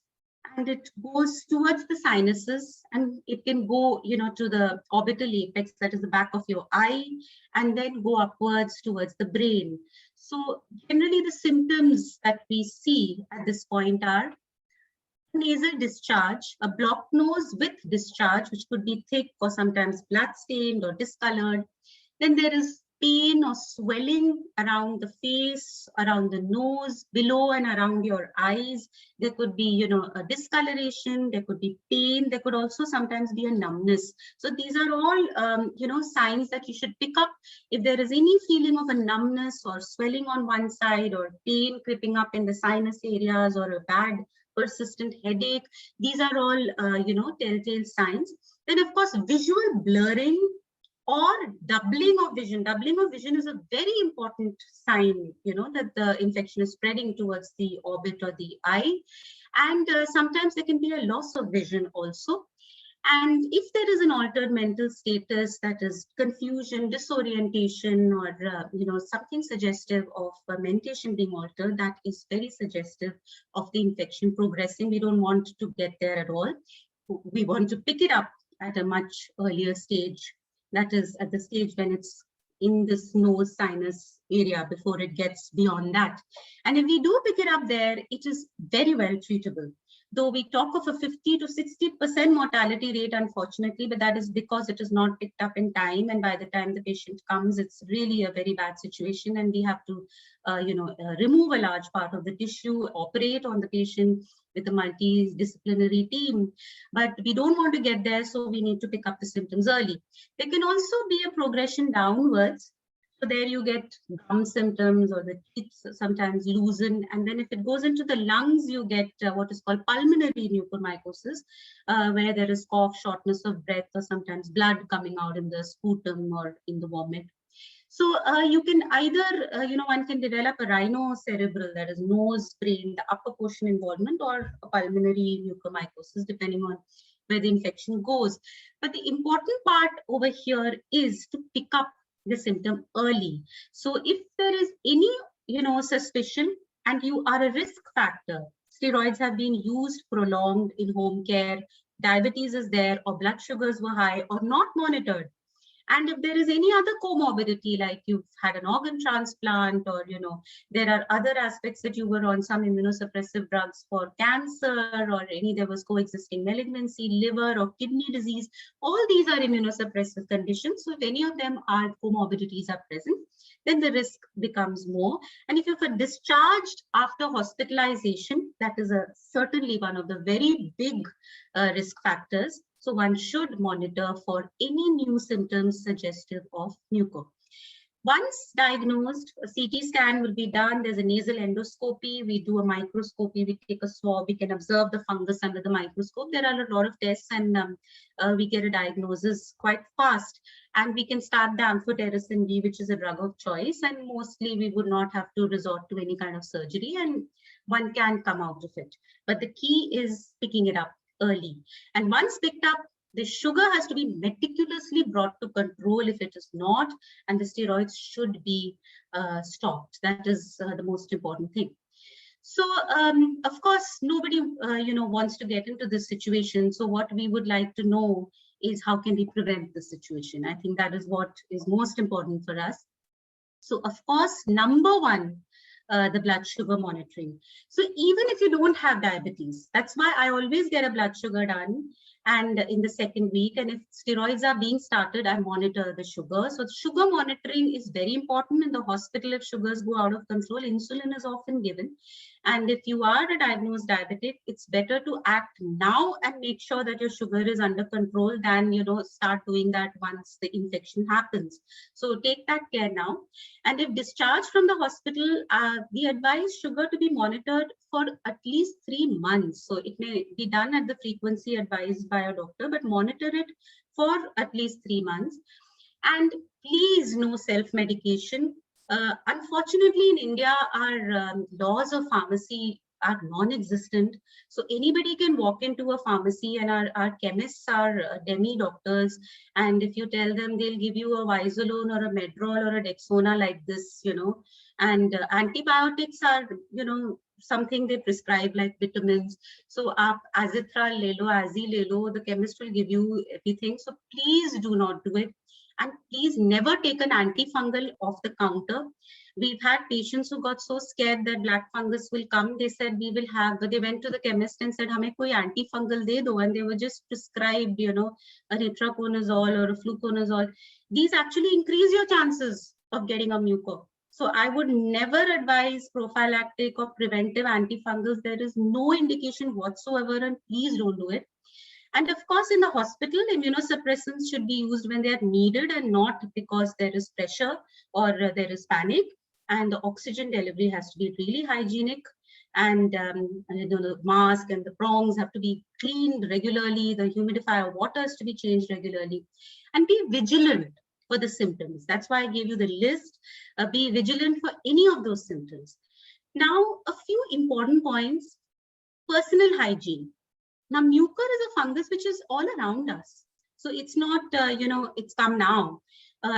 and it goes towards the sinuses, and it can go, to the orbital apex, that is the back of your eye, and then go upwards towards the brain. So generally the symptoms that we see at this point are nasal discharge, a blocked nose with discharge, which could be thick or sometimes blood-stained or discolored. Then there is pain or swelling around the face, around the nose, below and around your eyes. There could be, a discoloration, there could be pain, there could also sometimes be a numbness. So these are all, signs that you should pick up. If there is any feeling of a numbness or swelling on one side or pain creeping up in the sinus areas or a bad persistent headache, these are all, telltale signs. Then of course, visual blurring or doubling of vision. Doubling of vision is a very important sign, that the infection is spreading towards the orbit or the eye. And sometimes there can be a loss of vision also. And if there is an altered mental status, that is confusion, disorientation, or something suggestive of mentation being altered, that is very suggestive of the infection progressing. We don't want to get there at all. We want to pick it up at a much earlier stage. That is at the stage when it's in this nose sinus area before it gets beyond that. And if we do pick it up there, it is very well treatable. Though we talk of a 50 to 60% mortality rate, unfortunately, but that is because it is not picked up in time. And by the time the patient comes, it's really a very bad situation. And we have to, remove a large part of the tissue, operate on the patient with a multidisciplinary team. But we don't want to get there, so we need to pick up the symptoms early. There can also be a progression downwards. So there you get gum symptoms, or the teeth sometimes loosen. And then if it goes into the lungs, you get what is called pulmonary mucormycosis, where there is cough, shortness of breath, or sometimes blood coming out in the sputum or in the vomit. So you can either, one can develop a rhinocerebral, that is nose, brain, the upper portion involvement, or a pulmonary mucormycosis, depending on where the infection goes. But the important part over here is to pick up the symptom early. So if there is any, suspicion and you are a risk factor, steroids have been used prolonged in home care, diabetes is there, or blood sugars were high or not monitored. And if there is any other comorbidity, like you've had an organ transplant, or, there are other aspects that you were on some immunosuppressive drugs for cancer, or there was coexisting malignancy, liver or kidney disease, all these are immunosuppressive conditions. So if any of them are comorbidities are present, then the risk becomes more. And if you're discharged after hospitalization, that is certainly one of the very big risk factors. So one should monitor for any new symptoms suggestive of muco. Once diagnosed, a CT scan will be done. There's a nasal endoscopy. We do a microscopy. We take a swab. We can observe the fungus under the microscope. There are a lot of tests, and we get a diagnosis quite fast. And we can start the amphotericin B, which is a drug of choice. And mostly we would not have to resort to any kind of surgery, and one can come out of it. But the key is picking it up early. And once picked up, the sugar has to be meticulously brought to control if it is not, and the steroids should be stopped. That is the most important thing. So, of course, nobody, wants to get into this situation. So what we would like to know is how can we prevent the situation? I think that is what is most important for us. So, of course, number one, the blood sugar monitoring. So even if you don't have diabetes, that's why I always get a blood sugar done, and in the second week, and if steroids are being started, I monitor the sugar. So sugar monitoring is very important in the hospital. If sugars go out of control, insulin is often given. And if you are a diagnosed diabetic, it's better to act now and make sure that your sugar is under control than, start doing that once the infection happens. So take that care now. And if discharged from the hospital, we advise sugar to be monitored for at least 3 months. So it may be done at the frequency advised by a doctor, but monitor it for at least 3 months. And please, no self-medication. Unfortunately, in India, our laws of pharmacy are non-existent. So anybody can walk into a pharmacy, and our chemists are demi-doctors. And if you tell them, they'll give you a Vizolone or a Medrol or a Dexona like this, and antibiotics are, something they prescribe like vitamins. So azithral le lo, azi le lo, the chemist will give you everything. So please do not do it. And please never take an antifungal off the counter. We've had patients who got so scared that black fungus will come. They said we will have, but they went to the chemist and said, "Hame koi antifungal de do," and they were just prescribed, you know, a itraconazole or a fluconazole. These actually increase your chances of getting a muco. So I would never advise prophylactic or preventive antifungals. There is no indication whatsoever, and please don't do it. And of course, in the hospital, immunosuppressants should be used when they are needed and not because there is pressure or there is panic. And the oxygen delivery has to be really hygienic. And the mask and the prongs have to be cleaned regularly. The humidifier water has to be changed regularly. And be vigilant for the symptoms. That's why I gave you the list. Be vigilant for any of those symptoms. Now, a few important points. Personal hygiene. Now, mucor is a fungus which is all around us. So it's not, it's come now.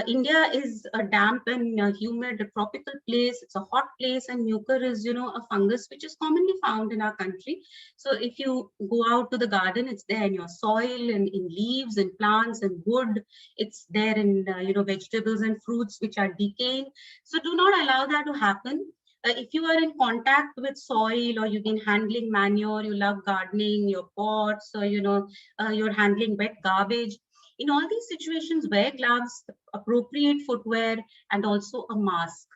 India is a damp and humid tropical place. It's a hot place, and mucor is, a fungus which is commonly found in our country. So if you go out to the garden, it's there in your soil and in leaves and plants and wood. It's there in, vegetables and fruits which are decaying. So do not allow that to happen. If you are in contact with soil, or you've been handling manure, you love gardening, your pots, or you're handling wet garbage, in all these situations, wear gloves, appropriate footwear, and also a mask.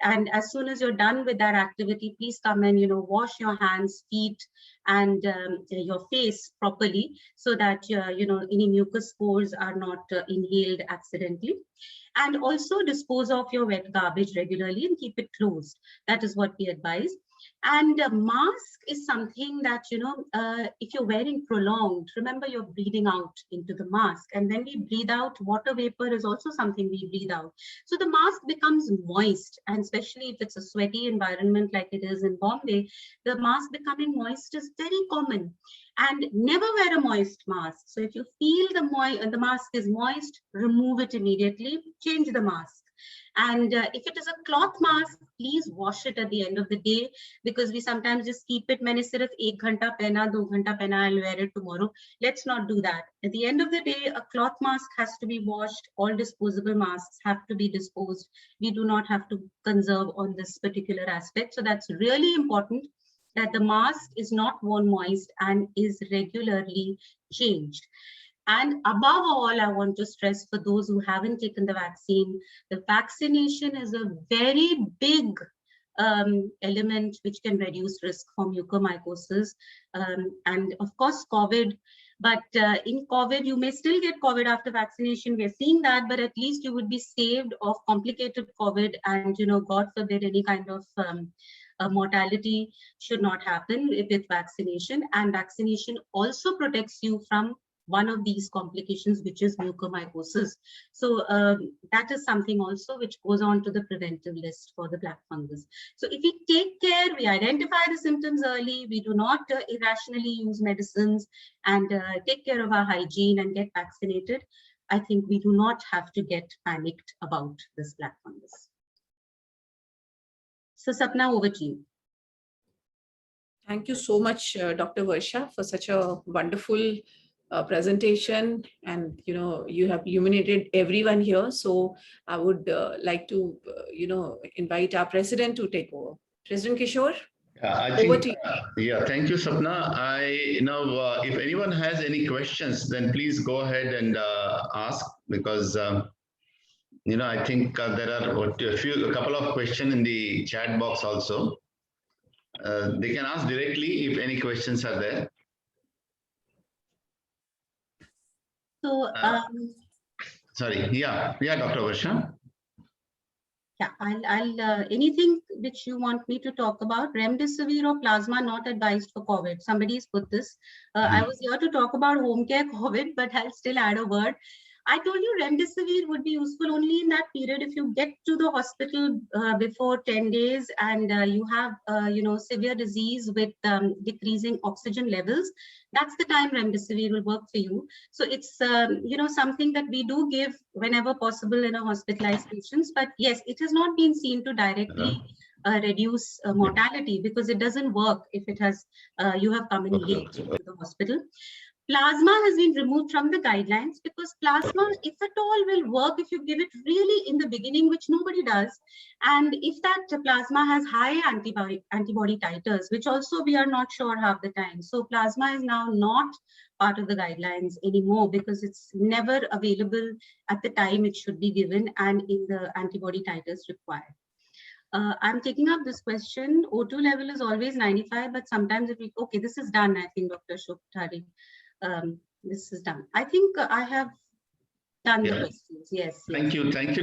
And as soon as you're done with that activity, please come and wash your hands, feet, and your face properly, so that any mucus spores are not inhaled accidentally. And also dispose of your wet garbage regularly and keep it closed. That is what we advise. And a mask is something that, if you're wearing prolonged, remember you're breathing out into the mask. And when we breathe out, water vapor is also something we breathe out. So the mask becomes moist, and especially if it's a sweaty environment like it is in Bombay, the mask becoming moist is very common. And never wear a moist mask. So if you feel the mask is moist, remove it immediately, change the mask. And if it is a cloth mask, please wash it at the end of the day, because we sometimes just keep it. Maine sirf 1 ghanta pehna, 2 ghanta pehna, I'll wear it tomorrow. Let's not do that. At the end of the day, a cloth mask has to be washed. All disposable masks have to be disposed. We do not have to conserve on this particular aspect. So that's really important, that the mask is not worn moist and is regularly changed. And above all, I want to stress, for those who haven't taken the vaccine, the vaccination is a very big element which can reduce risk for mucormycosis, and of course COVID. But in COVID, you may still get COVID after vaccination. We're seeing that, but at least you would be saved of complicated COVID, and God forbid, any kind of mortality should not happen with vaccination. And vaccination also protects you from one of these complications, which is mucormycosis. So that is something also which goes on to the preventive list for the black fungus. So if we take care, we identify the symptoms early, we do not irrationally use medicines, and take care of our hygiene and get vaccinated, I think we do not have to get panicked about this black fungus. So Sapna, over to you. Thank you so much, Dr. Varsha, for such a wonderful presentation, and you have illuminated everyone here. So I would like to invite our president to take over. President Kishore, over to you. Yeah, thank you, Sapna. If anyone has any questions, then please go ahead and ask, because I think there are a couple of questions in the chat box also. They can ask directly if any questions are there. So, sorry, yeah, Dr. Varsha. Yeah, I'll anything which you want me to talk about, remdesivir or plasma not advised for COVID. Somebody's put this. I was here to talk about home care COVID, but I'll still add a word. I told you remdesivir would be useful only in that period if you get to the hospital before 10 days and you have, severe disease with decreasing oxygen levels. That's the time remdesivir will work for you. So it's, something that we do give whenever possible in a hospitalized patients. But yes, it has not been seen to directly reduce mortality, because it doesn't work if it has you have come in late to the hospital. Plasma has been removed from the guidelines because plasma, if at all, will work if you give it really in the beginning, which nobody does. And if that plasma has high antibody titers, which also we are not sure half the time. So plasma is now not part of the guidelines anymore because it's never available at the time it should be given and in the antibody titers required. I'm taking up this question. O2 level is always 95, but sometimes if we, okay, this is done, I think, Dr. Shukhtari. This is done. I think I have done the questions. Yes. Thank you. Thank you.